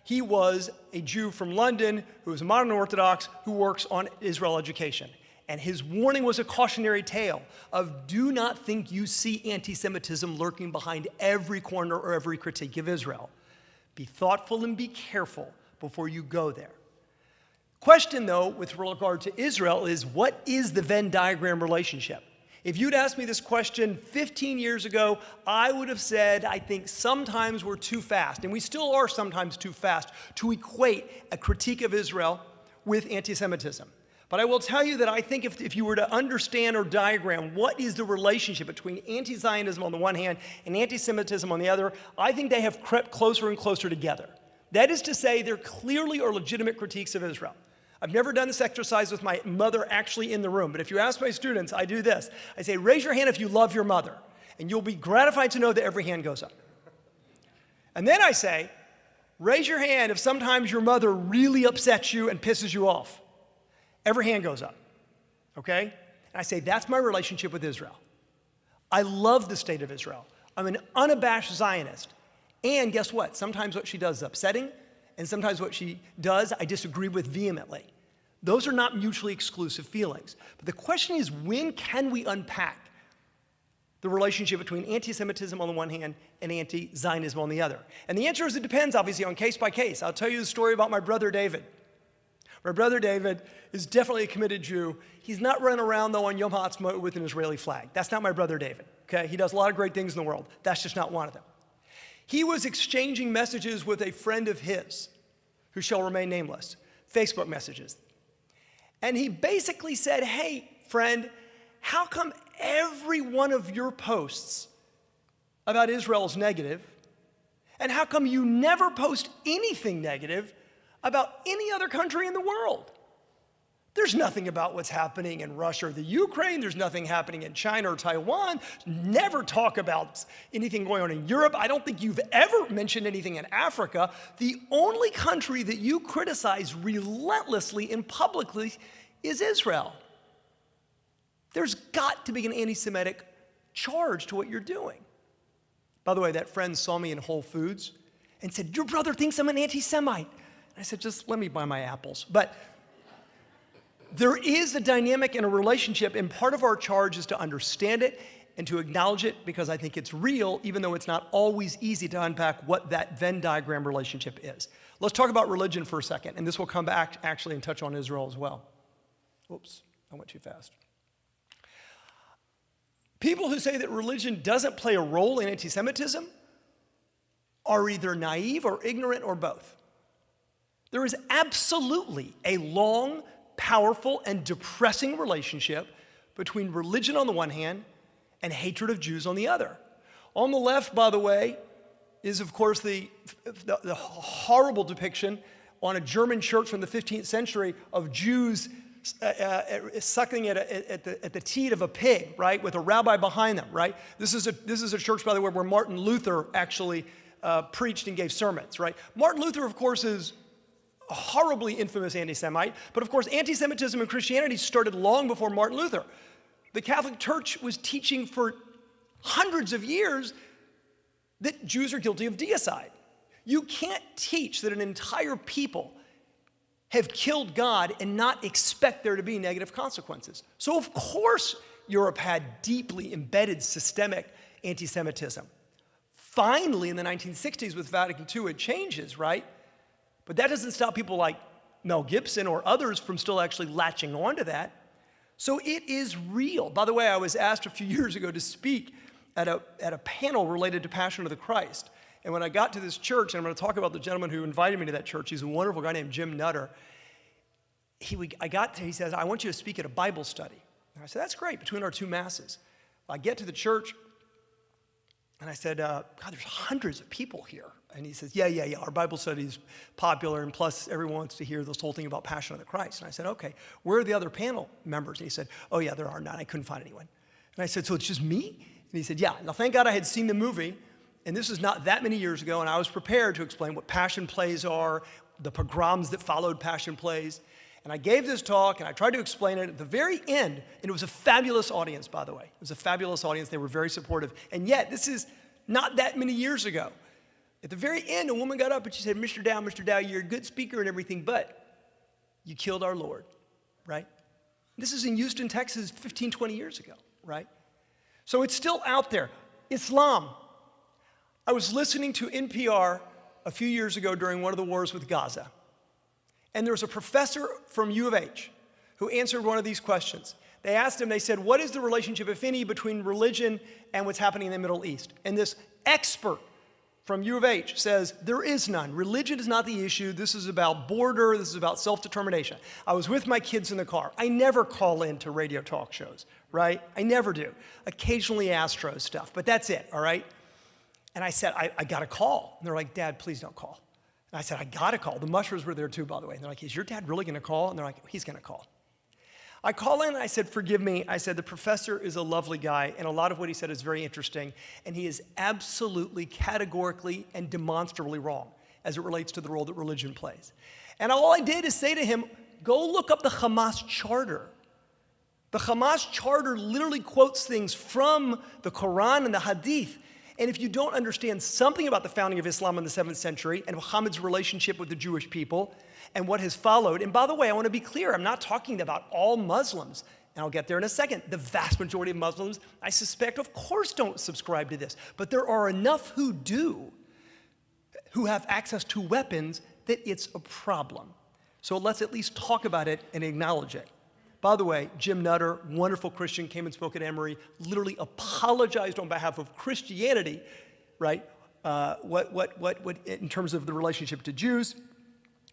He was a Jew from London who was a modern Orthodox who works on Israel education. And his warning was a cautionary tale of do not think you see anti-Semitism lurking behind every corner or every critique of Israel. Be thoughtful and be careful before you go there. Question, though, with regard to Israel is, what is the Venn diagram relationship? If you'd asked me this question 15 years ago, I would have said, I think sometimes we're too fast, and we still are sometimes too fast, to equate a critique of Israel with anti-Semitism. But I will tell you that I think if you were to understand or diagram what is the relationship between anti-Zionism on the one hand and anti-Semitism on the other, I think they have crept closer and closer together. That is to say, there clearly are legitimate critiques of Israel. I've never done this exercise with my mother actually in the room, but if you ask my students, I do this. I say, raise your hand if you love your mother, and you'll be gratified to know that every hand goes up. And then I say, raise your hand if sometimes your mother really upsets you and pisses you off. Every hand goes up, okay? And I say, that's my relationship with Israel. I love the state of Israel. I'm an unabashed Zionist. And guess what? Sometimes what she does is upsetting, and sometimes what she does I disagree with vehemently. Those are not mutually exclusive feelings. But the question is, when can we unpack the relationship between anti-Semitism on the one hand and anti-Zionism on the other? And the answer is it depends, obviously, on case by case. I'll tell you the story about my brother David. My brother David is definitely a committed Jew. He's not running around, though, on Yom HaAtzmaut with an Israeli flag. That's not my brother David, okay? He does a lot of great things in the world. That's just not one of them. He was exchanging messages with a friend of his, who shall remain nameless, Facebook messages. And he basically said, hey, friend, how come every one of your posts about Israel is negative? And how come you never post anything negative about any other country in the world? There's nothing about what's happening in Russia or the Ukraine. There's nothing happening in China or Taiwan. Never talk about anything going on in Europe. I don't think you've ever mentioned anything in Africa. The only country that you criticize relentlessly and publicly is Israel. There's got to be an anti-Semitic charge to what you're doing. By the way, that friend saw me in Whole Foods and said, your brother thinks I'm an anti-Semite. I said, just let me buy my apples. But there is a dynamic and a relationship, and part of our charge is to understand it and to acknowledge it because I think it's real, even though it's not always easy to unpack what that Venn diagram relationship is. Let's talk about religion for a second, and this will come back actually and touch on Israel as well. Oops, I went too fast. People who say that religion doesn't play a role in anti-Semitism are either naive or ignorant or both. There is absolutely a long, powerful, and depressing relationship between religion on the one hand and hatred of Jews on the other. On the left, by the way, is of course the horrible depiction on a German church from the 15th century of Jews sucking at the teat of a pig, right, with a rabbi behind them, right? This is a church, by the way, where Martin Luther actually preached and gave sermons, right? Martin Luther, of course, is a horribly infamous anti-Semite, but of course anti-Semitism in Christianity started long before Martin Luther. The Catholic Church was teaching for hundreds of years that Jews are guilty of deicide. You can't teach that an entire people have killed God and not expect there to be negative consequences. So of course Europe had deeply embedded systemic anti-Semitism. Finally, in the 1960s with Vatican II, it changes, right? But that doesn't stop people like Mel Gibson or others from still actually latching on to that. So it is real. By the way, I was asked a few years ago to speak at a panel related to Passion of the Christ. And when I got to this church, and I'm going to talk about the gentleman who invited me to that church, he's a wonderful guy named Jim Nutter. He says, I want you to speak at a Bible study. And I said, that's great, between our two masses. I get to the church, and I said, God, there's hundreds of people here. And he says, yeah, our Bible study is popular, and plus everyone wants to hear this whole thing about Passion of the Christ. And I said, okay, where are the other panel members? And he said, oh yeah, there are none. I couldn't find anyone. And I said, so it's just me? And he said, yeah. Now, thank God I had seen the movie, and this is not that many years ago, and I was prepared to explain what Passion plays are, the pogroms that followed Passion plays. And I gave this talk, and I tried to explain it at the very end, and it was a fabulous audience, by the way. It was a fabulous audience. They were very supportive. And yet, this is not that many years ago. At the very end, a woman got up and she said, Mr. Dow, you're a good speaker and everything, but you killed our Lord, right? This is in Houston, Texas, 15, 20 years ago, right? So it's still out there. Islam. I was listening to NPR a few years ago during one of the wars with Gaza. And there was a professor from U of H who answered one of these questions. They asked him, they said, what is the relationship, if any, between religion and what's happening in the Middle East? And this expert from U of H says, there is none. Religion is not the issue. This is about border. This is about self-determination. I was with my kids in the car. I never call into radio talk shows, right? I never do. Occasionally Astro stuff, but that's it, all right? And I said, I got to call. And they're like, Dad, please don't call. And I said, I got to call. The Mushers were there too, by the way. And they're like, is your dad really going to call? And they're like, he's going to call. I call in and I said, forgive me. I said, the professor is a lovely guy, and a lot of what he said is very interesting, and he is absolutely, categorically, and demonstrably wrong as it relates to the role that religion plays. And all I did is say to him, go look up the Hamas charter. The Hamas charter literally quotes things from the Quran and the Hadith. And if you don't understand something about the founding of Islam in the 7th century and Muhammad's relationship with the Jewish people and what has followed, and by the way, I want to be clear, I'm not talking about all Muslims, and I'll get there in a second. The vast majority of Muslims, I suspect, of course, don't subscribe to this, but there are enough who do, who have access to weapons, that it's a problem. So let's at least talk about it and acknowledge it. By the way, Jim Nutter, wonderful Christian, came and spoke at Emery, literally apologized on behalf of Christianity, right? In terms of the relationship to Jews.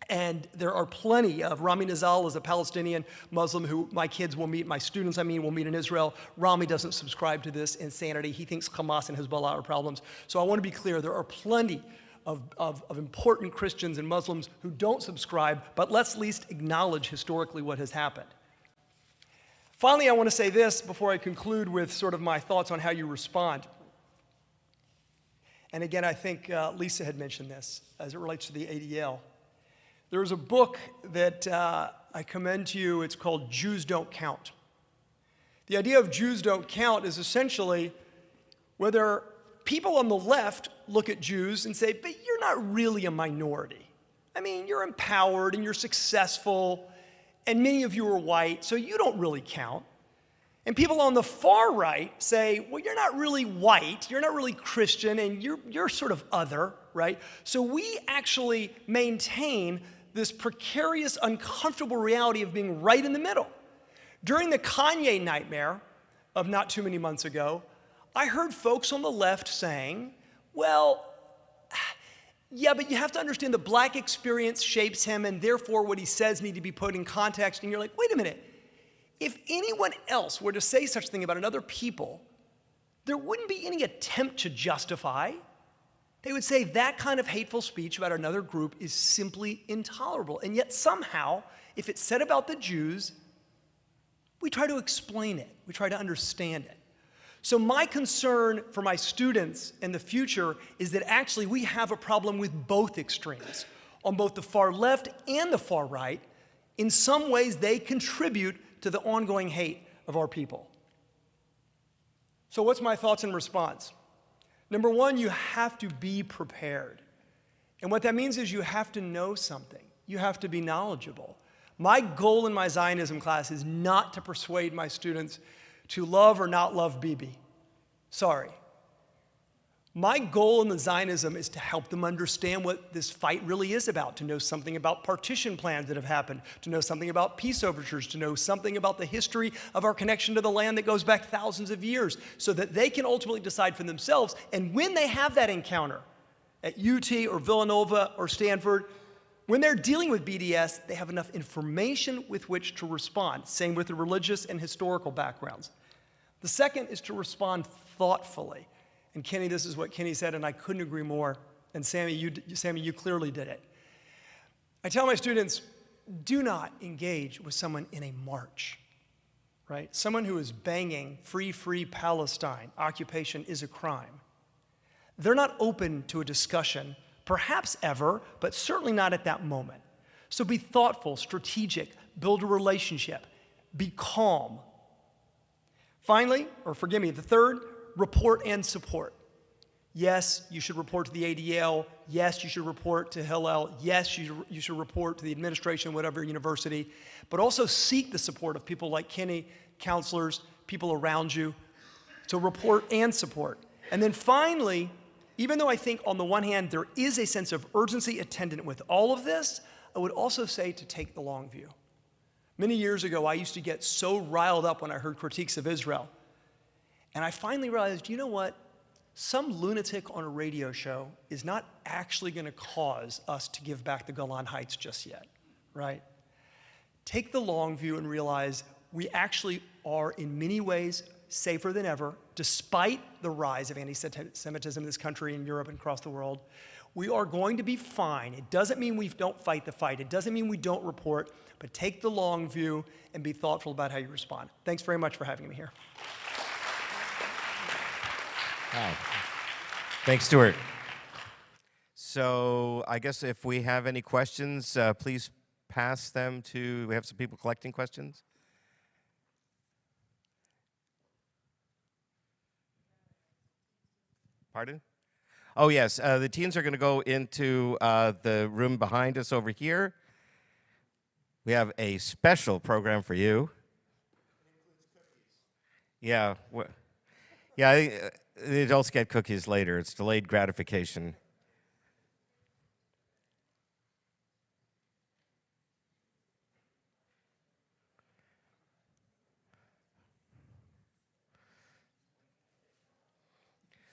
And there are plenty of, Rami Nizal is a Palestinian Muslim who my kids will meet, my students, will meet in Israel. Rami doesn't subscribe to this insanity. He thinks Hamas and Hezbollah are problems. So I want to be clear, there are plenty of important Christians and Muslims who don't subscribe, but let's at least acknowledge historically what has happened. Finally, I want to say this before I conclude with sort of my thoughts on how you respond. And again, I think Lisa had mentioned this as it relates to the ADL. There's a book that I commend to you. It's called Jews Don't Count. The idea of Jews don't count is essentially whether people on the left look at Jews and say, but you're not really a minority. You're empowered and you're successful, and many of you are white, so you don't really count. And people on the far right say, well, you're not really white, you're not really Christian, and you're sort of other, right? So we actually maintain this precarious, uncomfortable reality of being right in the middle. During the Kanye nightmare of not too many months ago, I heard folks on the left saying, well, yeah, but you have to understand the black experience shapes him, and therefore what he says need to be put in context. And you're like, wait a minute. If anyone else were to say such a thing about another people, there wouldn't be any attempt to justify. They would say that kind of hateful speech about another group is simply intolerable. And yet somehow, if it's said about the Jews, we try to explain it. We try to understand it. So my concern for my students in the future is that actually we have a problem with both extremes, on both the far left and the far right. In some ways, they contribute to the ongoing hate of our people. So what's my thoughts and response? Number one, you have to be prepared. And what that means is you have to know something. You have to be knowledgeable. My goal in my Zionism class is not to persuade my students to love or not love Bibi. Sorry. My goal in the Zionism is to help them understand what this fight really is about, to know something about partition plans that have happened, to know something about peace overtures, to know something about the history of our connection to the land that goes back thousands of years, so that they can ultimately decide for themselves. And when they have that encounter at UT or Villanova or Stanford, when they're dealing with BDS, they have enough information with which to respond. Same with the religious and historical backgrounds. The second is to respond thoughtfully. And Kenny, this is what Kenny said, and I couldn't agree more. And Sammy, you clearly did it. I tell my students, do not engage with someone in a march, right? Someone who is banging free, free Palestine, occupation is a crime. They're not open to a discussion, perhaps ever, but certainly not at that moment. So be thoughtful, strategic, build a relationship, be calm. Finally, or forgive me, the third, report and support. Yes, you should report to the ADL. Yes, you should report to Hillel. Yes, you should report to the administration of whatever university. But also seek the support of people like Kenny, counselors, people around you, to report and support. And then finally, even though I think on the one hand there is a sense of urgency attendant with all of this, I would also say to take the long view. Many years ago, I used to get so riled up when I heard critiques of Israel. And I finally realized, you know what? Some lunatic on a radio show is not actually going to cause us to give back the Golan Heights just yet, right? Take the long view and realize we actually are in many ways safer than ever, despite the rise of anti-Semitism in this country, in Europe, and across the world. We are going to be fine. It doesn't mean we don't fight the fight. It doesn't mean we don't report, but take the long view and be thoughtful about how you respond. Thanks very much for having me here. Wow. Thanks, Stuart. So I guess if we have any questions, please pass them to, we have some people collecting questions. Pardon? Oh, yes. The teens are going to go into the room behind us over here. We have a special program for you. Yeah. Yeah, the adults get cookies later. It's delayed gratification.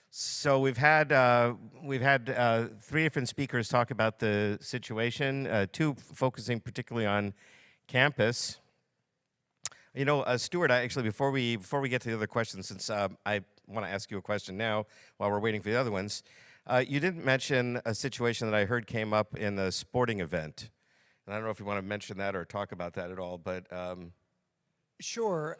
So we've had three different speakers talk about the situation, two focusing particularly on campus. You know, Stuart, actually, before we get to the other questions, since I want to ask you a question now while we're waiting for the other ones, you didn't mention a situation that I heard came up in a sporting event. And I don't know if you want to mention that or talk about that at all, but... Sure.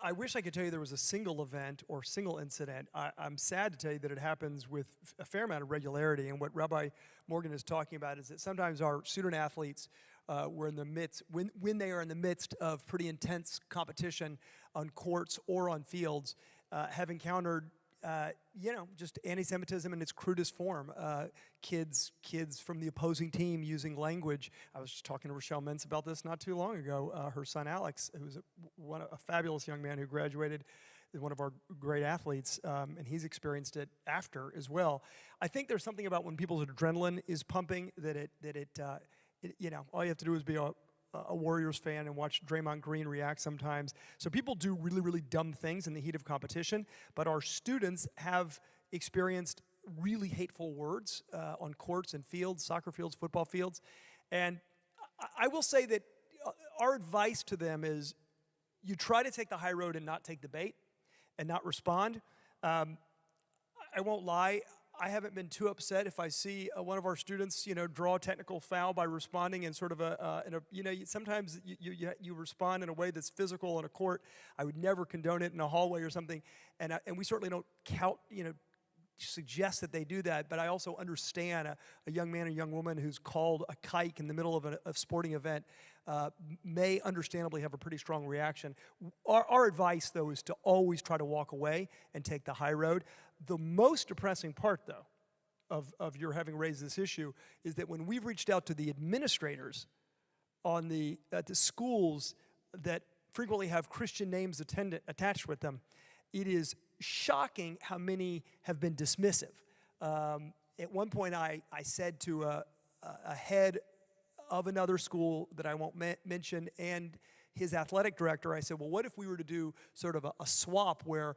I wish I could tell you there was a single event or single incident. I'm sad to tell you that it happens with a fair amount of regularity. And what Rabbi Morgan is talking about is that sometimes our student athletes were in the midst, when they are in the midst of pretty intense competition on courts or on fields, have encountered just anti-Semitism in its crudest form. Kids from the opposing team using language. I was just talking to Rochelle Mintz about this not too long ago. Her son Alex, who's a fabulous young man who graduated, is one of our great athletes, and he's experienced it after as well. I think there's something about when people's adrenaline is pumping that all you have to do is be a Warriors fan and watch Draymond Green react sometimes. So people do really, really dumb things in the heat of competition, but our students have experienced really hateful words on courts and fields, soccer fields, football fields. And I will say that our advice to them is you try to take the high road and not take the bait and not respond. I won't lie. I haven't been too upset if I see one of our students, draw a technical foul by responding in sort of sometimes you respond in a way that's physical in a court. I would never condone it in a hallway or something, and we certainly don't suggest that they do that. But I also understand a young man or young woman who's called a kike in the middle of a sporting event may understandably have a pretty strong reaction. Our advice, though, is to always try to walk away and take the high road. The most depressing part, though, of your having raised this issue is that when we've reached out to the administrators at the schools that frequently have Christian names attached with them, it is shocking how many have been dismissive. At one point, I said to a head of another school that I won't mention and his athletic director, I said, well, what if we were to do sort of a swap where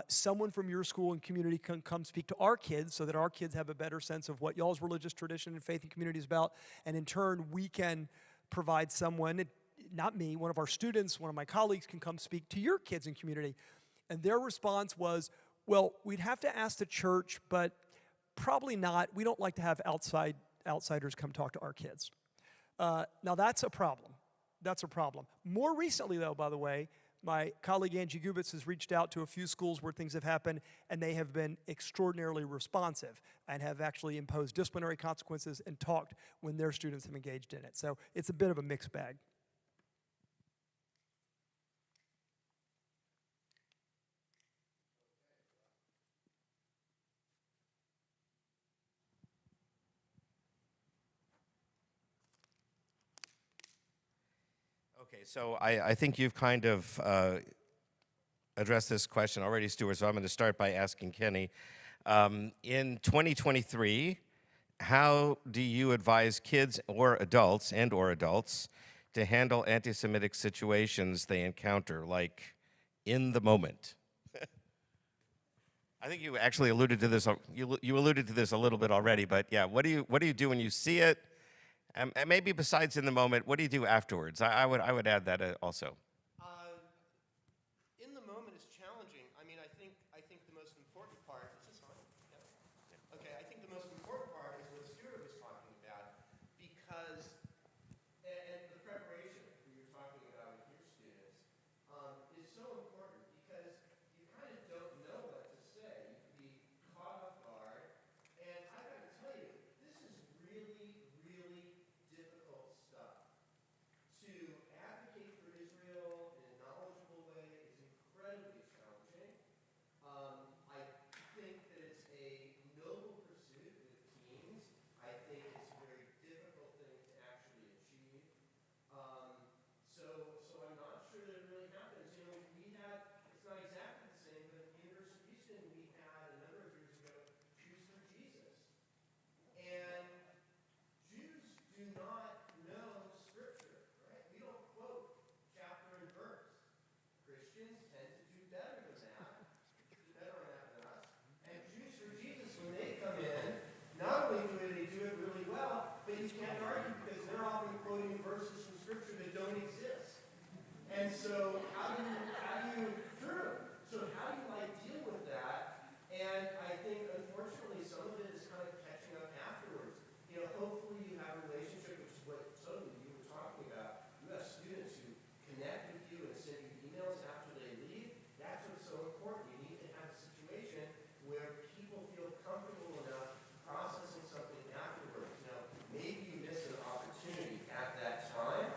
someone from your school and community can come speak to our kids so that our kids have a better sense of what y'all's religious tradition and faith and community is about, and in turn we can provide someone, not me, one of our students, one of my colleagues can come speak to your kids and community. And their response was, well, we'd have to ask the church, but probably not. We don't like to have outsiders come talk to our kids. Now that's a problem. That's a problem. More recently, though, by the way, my colleague Angie Gubitz has reached out to a few schools where things have happened, and they have been extraordinarily responsive and have actually imposed disciplinary consequences and talked when their students have engaged in it. So it's a bit of a mixed bag. Okay, so I think you've kind of addressed this question already, Stuart, so I'm going to start by asking Kenny. In 2023, how do you advise kids or adults to handle anti-Semitic situations they encounter, like in the moment? I think you actually alluded to this. You alluded to this a little bit already, but yeah, what do you do when you see it? And maybe besides in the moment, what do you do afterwards? I would add that also. In the moment is challenging. I mean, I think the most important part is this on? Yeah. Okay, I think the most important part is what Stuart was talking about, because and the preparation that you're talking about with your students is so important, because you kind of don't know what to say. You can be caught off guard, and I got to tell you, this is really, really difficult stuff. To advocate for Israel in a knowledgeable way is incredibly challenging. I think that it's a noble pursuit with teens. I think it's a very difficult thing to actually achieve. So I'm not sure that it really happens. You know, we had, it's not exactly the same, but at the University of Houston, we had a number of years ago, Jews for Jesus. And Jews do not know Scripture, right? We don't quote chapter and verse. Christians tend to do better than that, do better on that than us. And Jews for Jesus, when they come in, not only do they do it really well, but you can't argue because they're often quoting verses from Scripture that don't exist. And so how do you deal with that? And I think, unfortunately, some of it is kind of catching up afterwards. You know, hopefully you have a relationship, which is what totally you were talking about. You have students who connect with you and send you emails after they leave. That's what's so important. You need to have a situation where people feel comfortable enough processing something afterwards. You know, maybe you miss an opportunity at that time,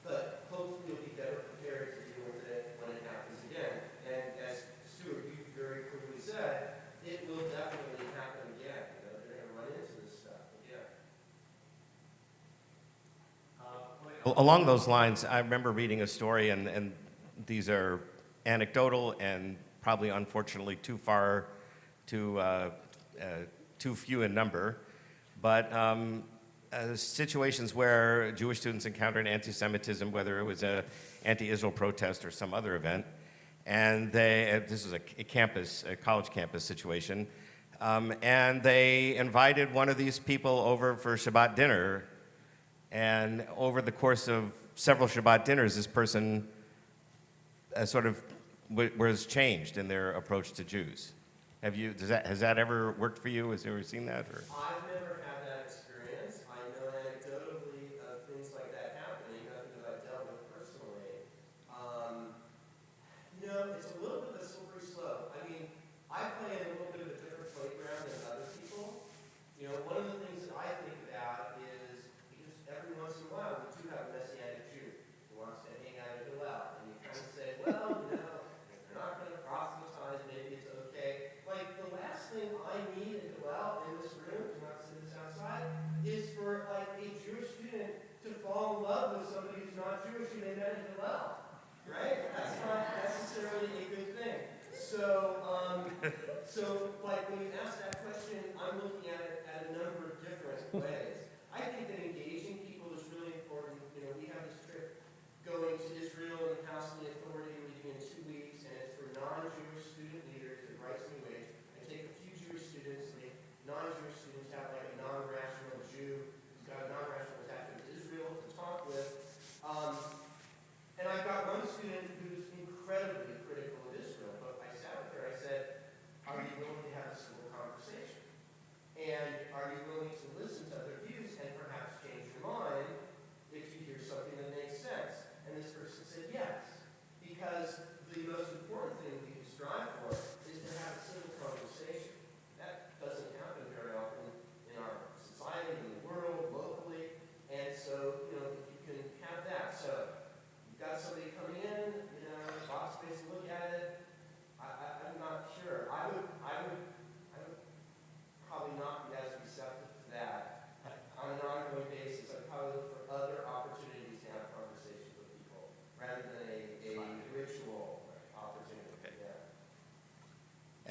but hopefully you'll be better prepared to deal with it when it happens again. And as Stuart, you very clearly said, it will definitely happen again. You know, they're going to run into this stuff again. Along those lines, I remember reading a story, and these are anecdotal and probably unfortunately too few in number, but situations where Jewish students encountered anti-Semitism, whether it was an anti-Israel protest or some other event, and this was a college campus situation, and they invited one of these people over for Shabbat dinner, and over the course of several Shabbat dinners, this person was changed in their approach to Jews. Has that ever worked for you? Has you ever seen that? Or? I've never had that experience. I know anecdotally of things like that happening, nothing that I've dealt with personally. It's a little bit of a slippery slope. I mean, I play in a little bit of a different playground than other people. You know, one of the things that I think about is, because every once in a while we do have a Messianic Jew who wants to hang out at Hillel, and you kind of say, well, if they're not going to proselytize, maybe it's okay. Like, the last thing I need at Hillel in this room, to not say this outside, is for, like, a Jewish student to fall in love with somebody who's not Jewish who they met at Hillel. Right? That's not necessarily a good thing. So like when you ask that question, I'm looking at it at a number of different ways. I think that engaging people is really important. You know, we have this trip going to Israel and the House of the Authority leaving in 2 weeks, and it's for non-Jewish student leaders at Rice New Age. I take a few Jewish students, and the non-Jewish students have like a non-rational Jew who's got a non-rational attachment to Israel to talk with. And I've got one student who's incredibly critical of Israel, but I sat with her, I said, are you willing to have a civil conversation? And are you willing to listen to other views and perhaps change your mind if you hear something that makes sense? And this person said yes,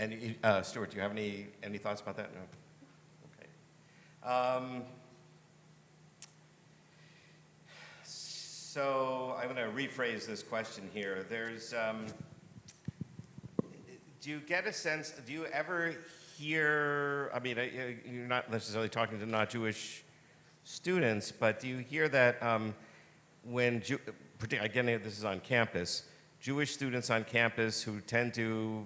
And Stuart, do you have any thoughts about that? No? Okay. So I'm going to rephrase this question here. Do you get a sense, do you ever hear, I mean, you're not necessarily talking to not-Jewish students, but do you hear that again, this is on campus, Jewish students on campus who tend to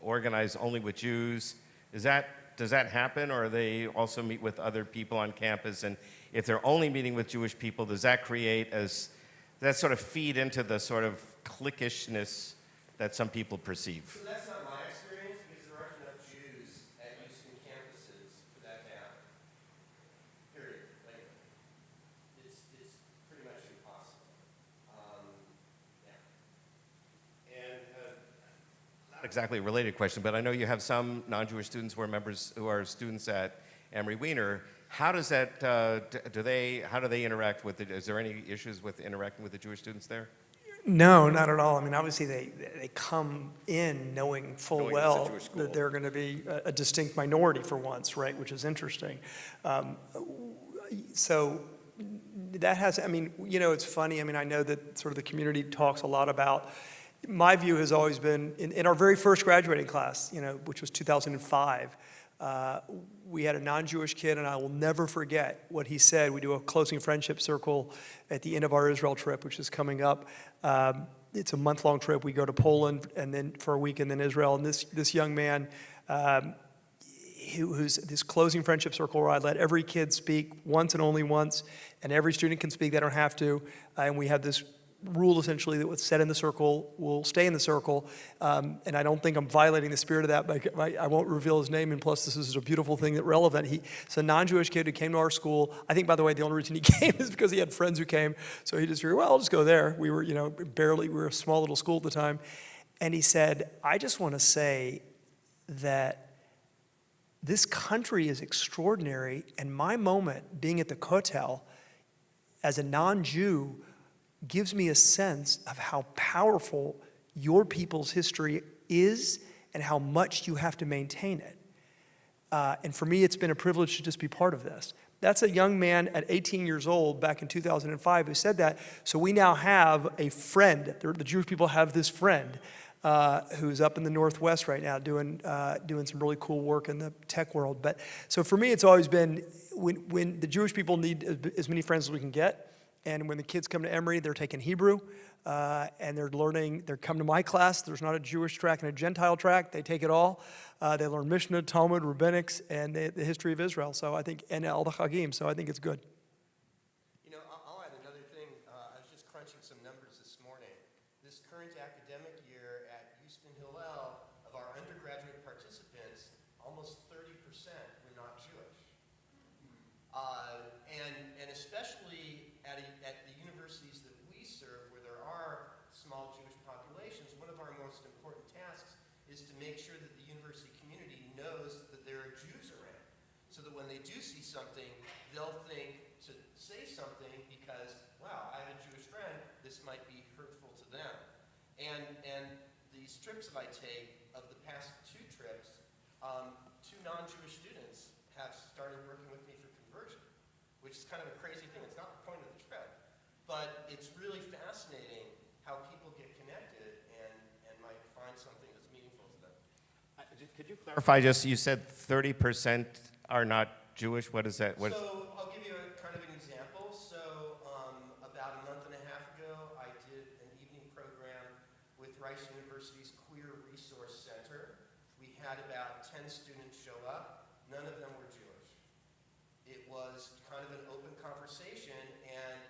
organize only with Jews, does that happen, or they also meet with other people on campus? And if they're only meeting with Jewish people, does that sort of feed into the sort of cliquishness that some people perceive? So that's not my experience, because there aren't enough Jews at Houston campuses for that to happen. Period. Like, it's pretty much impossible. Yeah. And not exactly a related question, but I know you have some non-Jewish students who are students at Emery Weiner. How does that, how do they interact with it? Is there any issues with interacting with the Jewish students there? No, not at all. I mean, obviously they come in knowing full Knowing it's a well Jewish school. that they're going to be a distinct minority for once, right? Which is interesting. So that has, I mean, you know, it's funny. I mean, I know that sort of the community talks a lot about, my view has always been, in our very first graduating class, you know, which was 2005, we had a non-Jewish kid, and I will never forget what he said. We do a closing friendship circle at the end of our Israel trip, which is coming up. It's a month-long trip. We go to Poland and then for a week, and then Israel. And this young man, who's this closing friendship circle where I let every kid speak once and only once, and every student can speak. They don't have to. And we have this rule essentially that what's said in the circle will stay in the circle, and I don't think I'm violating the spirit of that, but I won't reveal his name, and plus this is a beautiful thing that's relevant. He's a non-Jewish kid who came to our school. I think, by the way, the only reason he came is because he had friends who came, so he just figured, well, I'll just go there. We were, you know, we were a small little school at the time, and he said, I just want to say that this country is extraordinary, and my moment being at the Kotel as a non-Jew gives me a sense of how powerful your people's history is and how much you have to maintain it. And for me, it's been a privilege to just be part of this. That's a young man at 18 years old back in 2005 who said that. So we now have a friend. The Jewish people have this friend who's up in the Northwest right now doing some really cool work in the tech world. But so for me, it's always been when the Jewish people need as many friends as we can get. And when the kids come to Emery, they're taking Hebrew, and they're coming to my class. There's not a Jewish track and a Gentile track. They take it all. They learn Mishnah, Talmud, Rabbinics, and the history of Israel. So I think, and all the Chagim, so I think it's good. You know, I'll add another thing. I was just crunching some numbers this morning. This current academic year at Houston Hillel, of our undergraduate participants, almost 30% were not Jewish. And especially at the universities that we serve, where there are small Jewish populations, one of our most important tasks is to make sure that the university community knows that there are Jews around, so that when they do see something, they'll think to say something because, wow, I have a Jewish friend, this might be hurtful to them. And these trips that I take, of the past 2 trips, 2 non-Jewish students have started working with me for conversion, which is kind of a crazy thing. It's not the point of the trip, but it's really fascinating how people get connected and might find something that's meaningful to them. Could you clarify just, you said 30% are not Jewish? What is that? So I'll give you a kind of an example. So about a month and a half ago, I did an evening program with Rice University's Queer Resource Center. We had about 10 students show up. None of them were Jewish. It was kind of an open conversation, and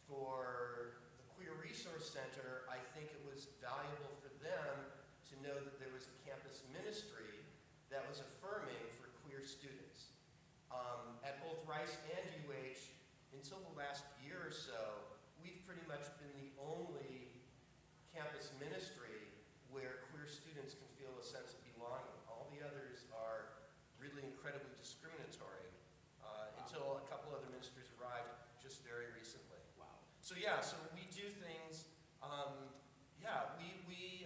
for the Queer Resource Center, I think it was valuable for them to know that there was a campus ministry that was affirming for queer students. At both Rice and UH, until the last year or so, we've pretty much been the only campus ministry where queer students can feel a sense of belonging. All the others are really incredibly discriminatory until a couple other ministries arrived just very recently. Wow. So yeah, so we do things, I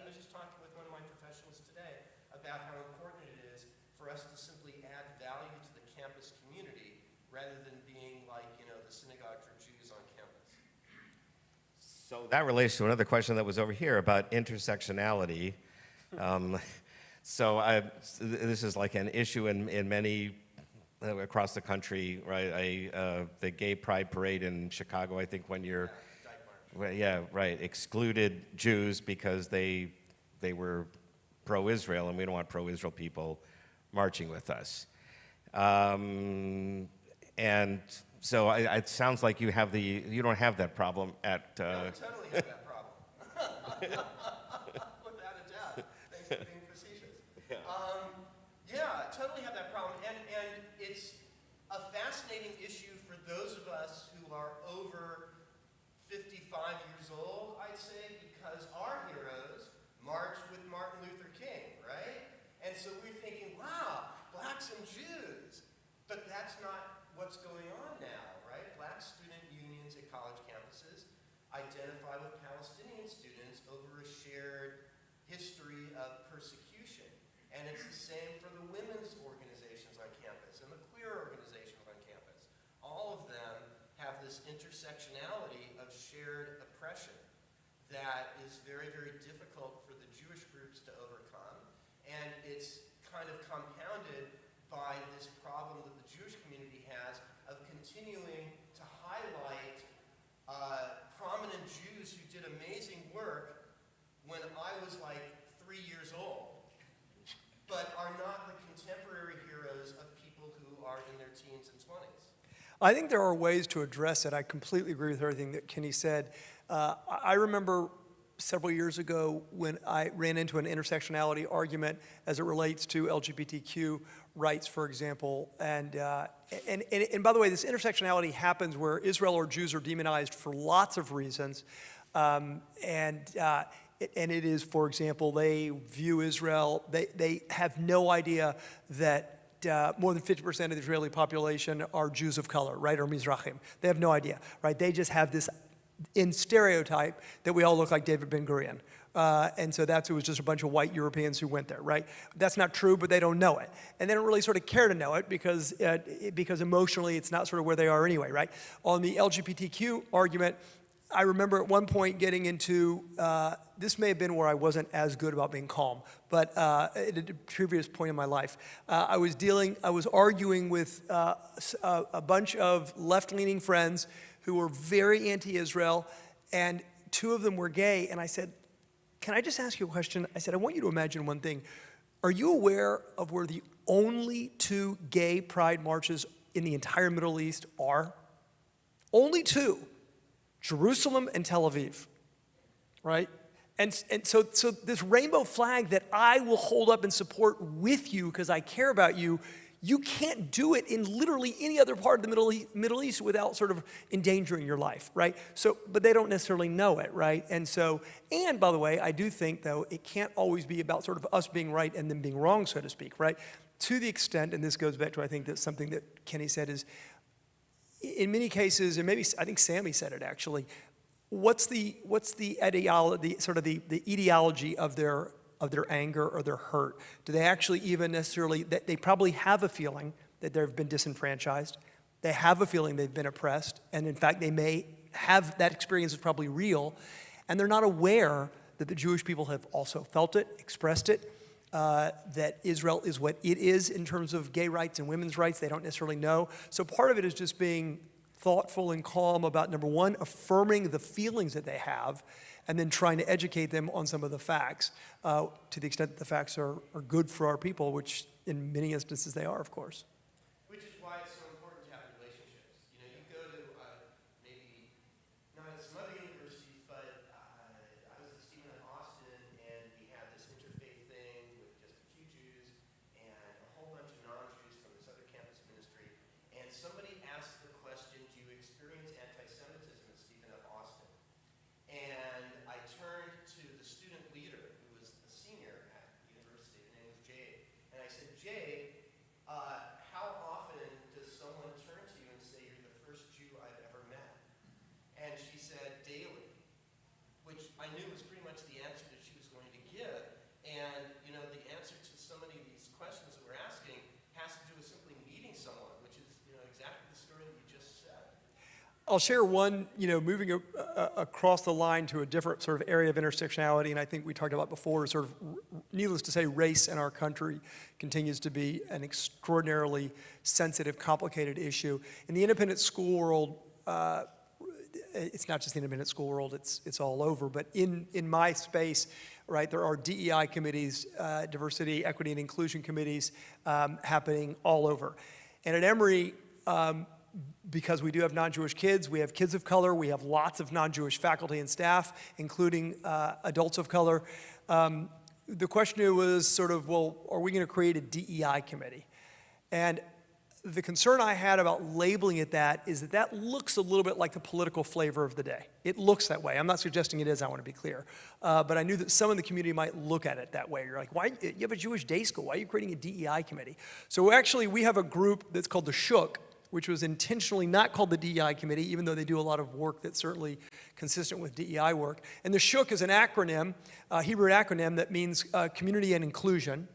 was just talking with one of my professionals today about how important So that relates to another question that was over here about intersectionality. This is like an issue in many across the country, right? The Gay Pride Parade in Chicago, I think, one year, excluded Jews because they were pro-Israel, and we don't want pro-Israel people marching with us. And so it sounds like you don't have that problem at. No, we totally have that problem. Without a doubt. Thanks for being facetious. Yeah, totally have that problem. And it's a fascinating issue for those of us who are over 55 years old, I'd say, because our heroes marched with Martin Luther King, right? And so we're thinking, wow, blacks and Jews. But that's not what's going on now, right? Black student unions at college campuses identify with Palestinian students over a shared history of persecution. And it's the same for the women's organizations on campus and the queer organizations on campus. All of them have this intersectionality of shared oppression that is very, very difficult for the Jewish groups to overcome. And it's kind of compounded by this problem that the Jewish community has of continuing to highlight prominent Jews who did amazing work when I was like 3 years old, but are not the contemporary heroes of people who are in their teens and 20s. I think there are ways to address it. I completely agree with everything that Kenny said. I remember several years ago when I ran into an intersectionality argument as it relates to LGBTQ rights, for example. And by the way, this intersectionality happens where Israel or Jews are demonized for lots of reasons. And it is, for example, they view Israel, they have no idea that more than 50% of the Israeli population are Jews of color, right, or Mizrahim. They have no idea, right? They just have this in stereotype that we all look like David Ben-Gurion. And so it was just a bunch of white Europeans who went there, right? That's not true, but they don't know it. And they don't really sort of care to know it because emotionally it's not sort of where they are anyway, right? On the LGBTQ argument, I remember at one point getting into, this may have been where I wasn't as good about being calm, but at a previous point in my life, I was arguing with a bunch of left-leaning friends who were very anti-Israel, and two of them were gay, and I said, can I just ask you a question? I said, I want you to imagine one thing. Are you aware of where the only two gay pride marches in the entire Middle East are? Only two. Jerusalem and Tel Aviv, right? And so this rainbow flag that I will hold up and support with you because I care about you, you can't do it in literally any other part of the Middle East without sort of endangering your life, right? So, but they don't necessarily know it, right? And by the way, I do think, though, it can't always be about sort of us being right and them being wrong, so to speak, right? To the extent, and this goes back to, I think, that something that Kenny said is, in many cases, and maybe I think Sammy said it actually, what's the ideology, sort of the etiology of their anger or their hurt? Do they actually even necessarily, they probably have a feeling that they've been disenfranchised. They have a feeling they've been oppressed. And in fact, they may have that experience is probably real. And they're not aware that the Jewish people have also felt it, expressed it, that Israel is what it is in terms of gay rights and women's rights. They don't necessarily know. So part of it is just being thoughtful and calm about, number one, affirming the feelings that they have, and then trying to educate them on some of the facts, to the extent that the facts are good for our people, which in many instances they are, of course. Which is why it's so important to have relationships. You know, you go to maybe not at some other universities, but I was at Stephen F. Austin, and we had this interfaith thing with just a few Jews and a whole bunch of non-Jews from this other campus ministry. And somebody asked the question, do you experience anti-Semitism at Stephen F. Austin? And I turned to the student leader, who was a senior at the university, his name was Jay, and I said, Jay, I'll share one, moving across the line to a different sort of area of intersectionality, and I think we talked about before, sort of, needless to say, race in our country continues to be an extraordinarily sensitive, complicated issue. In the independent school world, it's not just the independent school world, it's all over, but in my space, right, there are DEI committees, diversity, equity, and inclusion committees happening all over. And at Emery, because we do have non-Jewish kids, we have kids of color, we have lots of non-Jewish faculty and staff, including adults of color. The question was sort of, well, are we going to create a DEI committee? And the concern I had about labeling it that is that looks a little bit like the political flavor of the day. It looks that way. I'm not suggesting it is, I want to be clear. But I knew that some in the community might look at it that way. You're like, why, you have a Jewish day school, why are you creating a DEI committee? So actually, we have a group that's called the Shook, which was intentionally not called the DEI committee, even though they do a lot of work that's certainly consistent with DEI work. And the Shook is an acronym, a Hebrew acronym that means community and inclusion.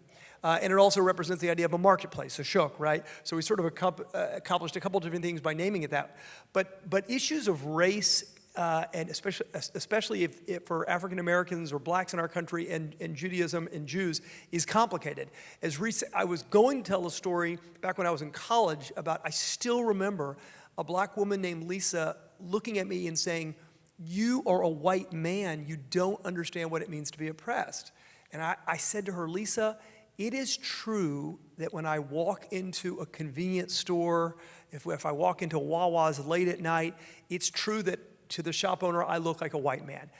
And it also represents the idea of a marketplace, a shuk, right? So we sort of accomplished a couple different things by naming it that. But issues of race, and especially if for African Americans or blacks in our country and Judaism and Jews, is complicated. I was going to tell a story back when I was in college about, I still remember a black woman named Lisa looking at me and saying, "You are a white man, you don't understand what it means to be oppressed." And I said to her, "Lisa, it is true that when I walk into a convenience store, if I walk into Wawa's late at night, it's true that to the shop owner, I look like a white man.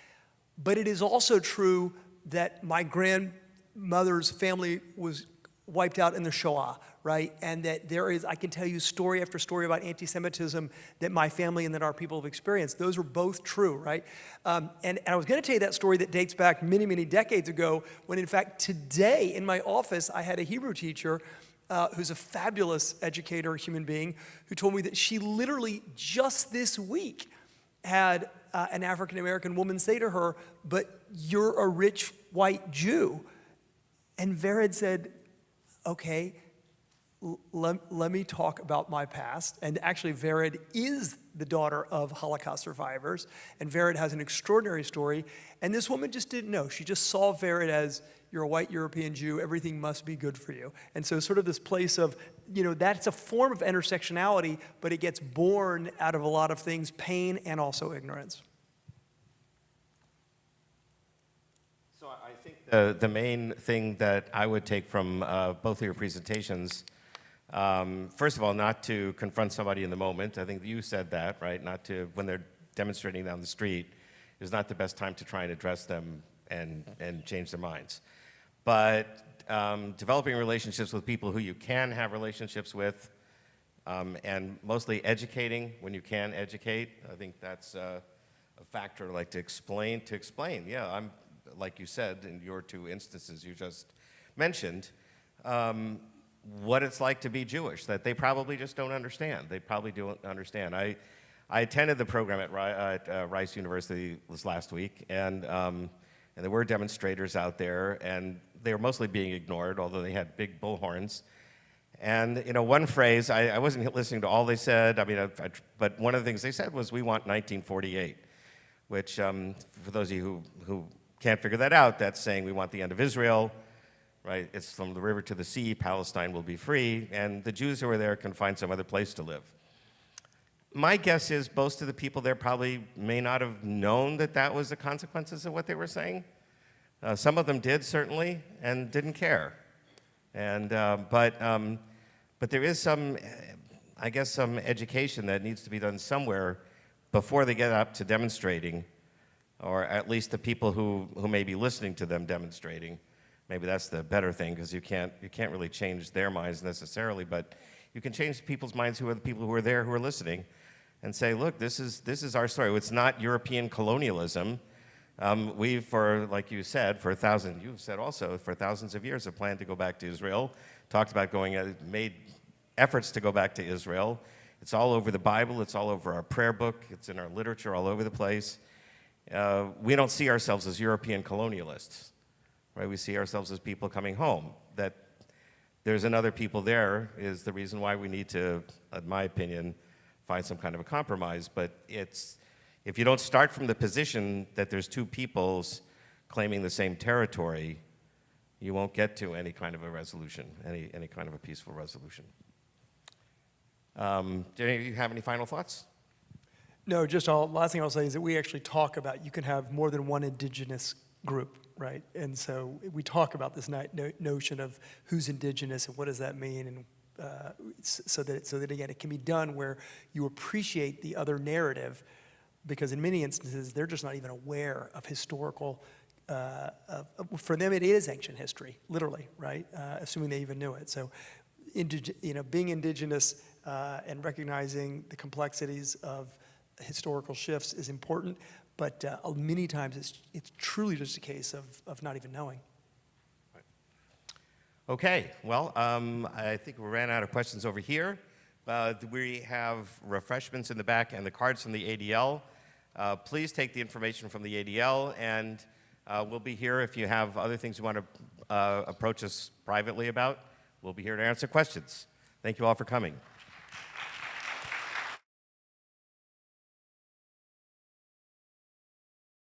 But it is also true that my grandmother's family was wiped out in the Shoah, right? And that I can tell you story after story about anti-Semitism that my family and that our people have experienced. Those are both true, right? And I was going to tell you that story that dates back many, many decades ago, when in fact today in my office, I had a Hebrew teacher who's a fabulous educator, human being, who told me that she literally just this week had an African-American woman say to her, "But you're a rich white Jew." And Vered said, "Okay, let me talk about my past." And actually, Vered is the daughter of Holocaust survivors, and Vered has an extraordinary story. And this woman just didn't know. She just saw Vered as, "You're a white European Jew, everything must be good for you." And so sort of this place of, that's a form of intersectionality, but it gets born out of a lot of things, pain and also ignorance. So I think the main thing that I would take from both of your presentations, first of all, not to confront somebody in the moment. I think you said that, right? Not to, when they're demonstrating down the street, is not the best time to try and address them and change their minds. But developing relationships with people who you can have relationships with, and mostly educating when you can educate, I think that's a factor. Like to explain. Yeah, I'm, like you said in your two instances you just mentioned, what it's like to be Jewish, that they probably just don't understand. They probably don't understand. I attended the program at Rice University this last week, and there were demonstrators out there, and they were mostly being ignored, although they had big bullhorns. And one phrase, I wasn't listening to all they said, but one of the things they said was, "We want 1948," which, for those of you who can't figure that out, that's saying we want the end of Israel, right? It's from the river to the sea, Palestine will be free, and the Jews who are there can find some other place to live. My guess is most of the people there probably may not have known that that was the consequences of what they were saying. Some of them did, certainly, and didn't care. And, but there is some, I guess, some education that needs to be done somewhere before they get up to demonstrating, or at least the people who may be listening to them demonstrating. Maybe that's the better thing, because you can't really change their minds necessarily, but you can change people's minds who are the people who are there who are listening, and say, look, this is our story. It's not European colonialism. We, like you said, you've said also, for thousands of years have planned to go back to Israel, talked about made efforts to go back to Israel. It's all over the Bible, it's all over our prayer book, it's in our literature all over the place. We don't see ourselves as European colonialists, right? We see ourselves as people coming home. That there's another people there is the reason why we need to, in my opinion, find some kind of a compromise. But if you don't start from the position that there's two peoples claiming the same territory, you won't get to any kind of a resolution, any kind of a peaceful resolution. Do any of you have any final thoughts? No, last thing I'll say is that we actually talk about you can have more than one indigenous group, right? And so we talk about this notion of who's indigenous and what does that mean, and so that again, it can be done where you appreciate the other narrative, because in many instances they're just not even aware of historical. For them, it is ancient history, literally, right? Assuming they even knew it. So, being indigenous and recognizing the complexities of historical shifts is important, but many times it's truly just a case of not even knowing. Okay, well, I think we ran out of questions over here. We have refreshments in the back and the cards from the ADL. Please take the information from the ADL, and we'll be here if you have other things you want to approach us privately about. We'll be here to answer questions. Thank you all for coming.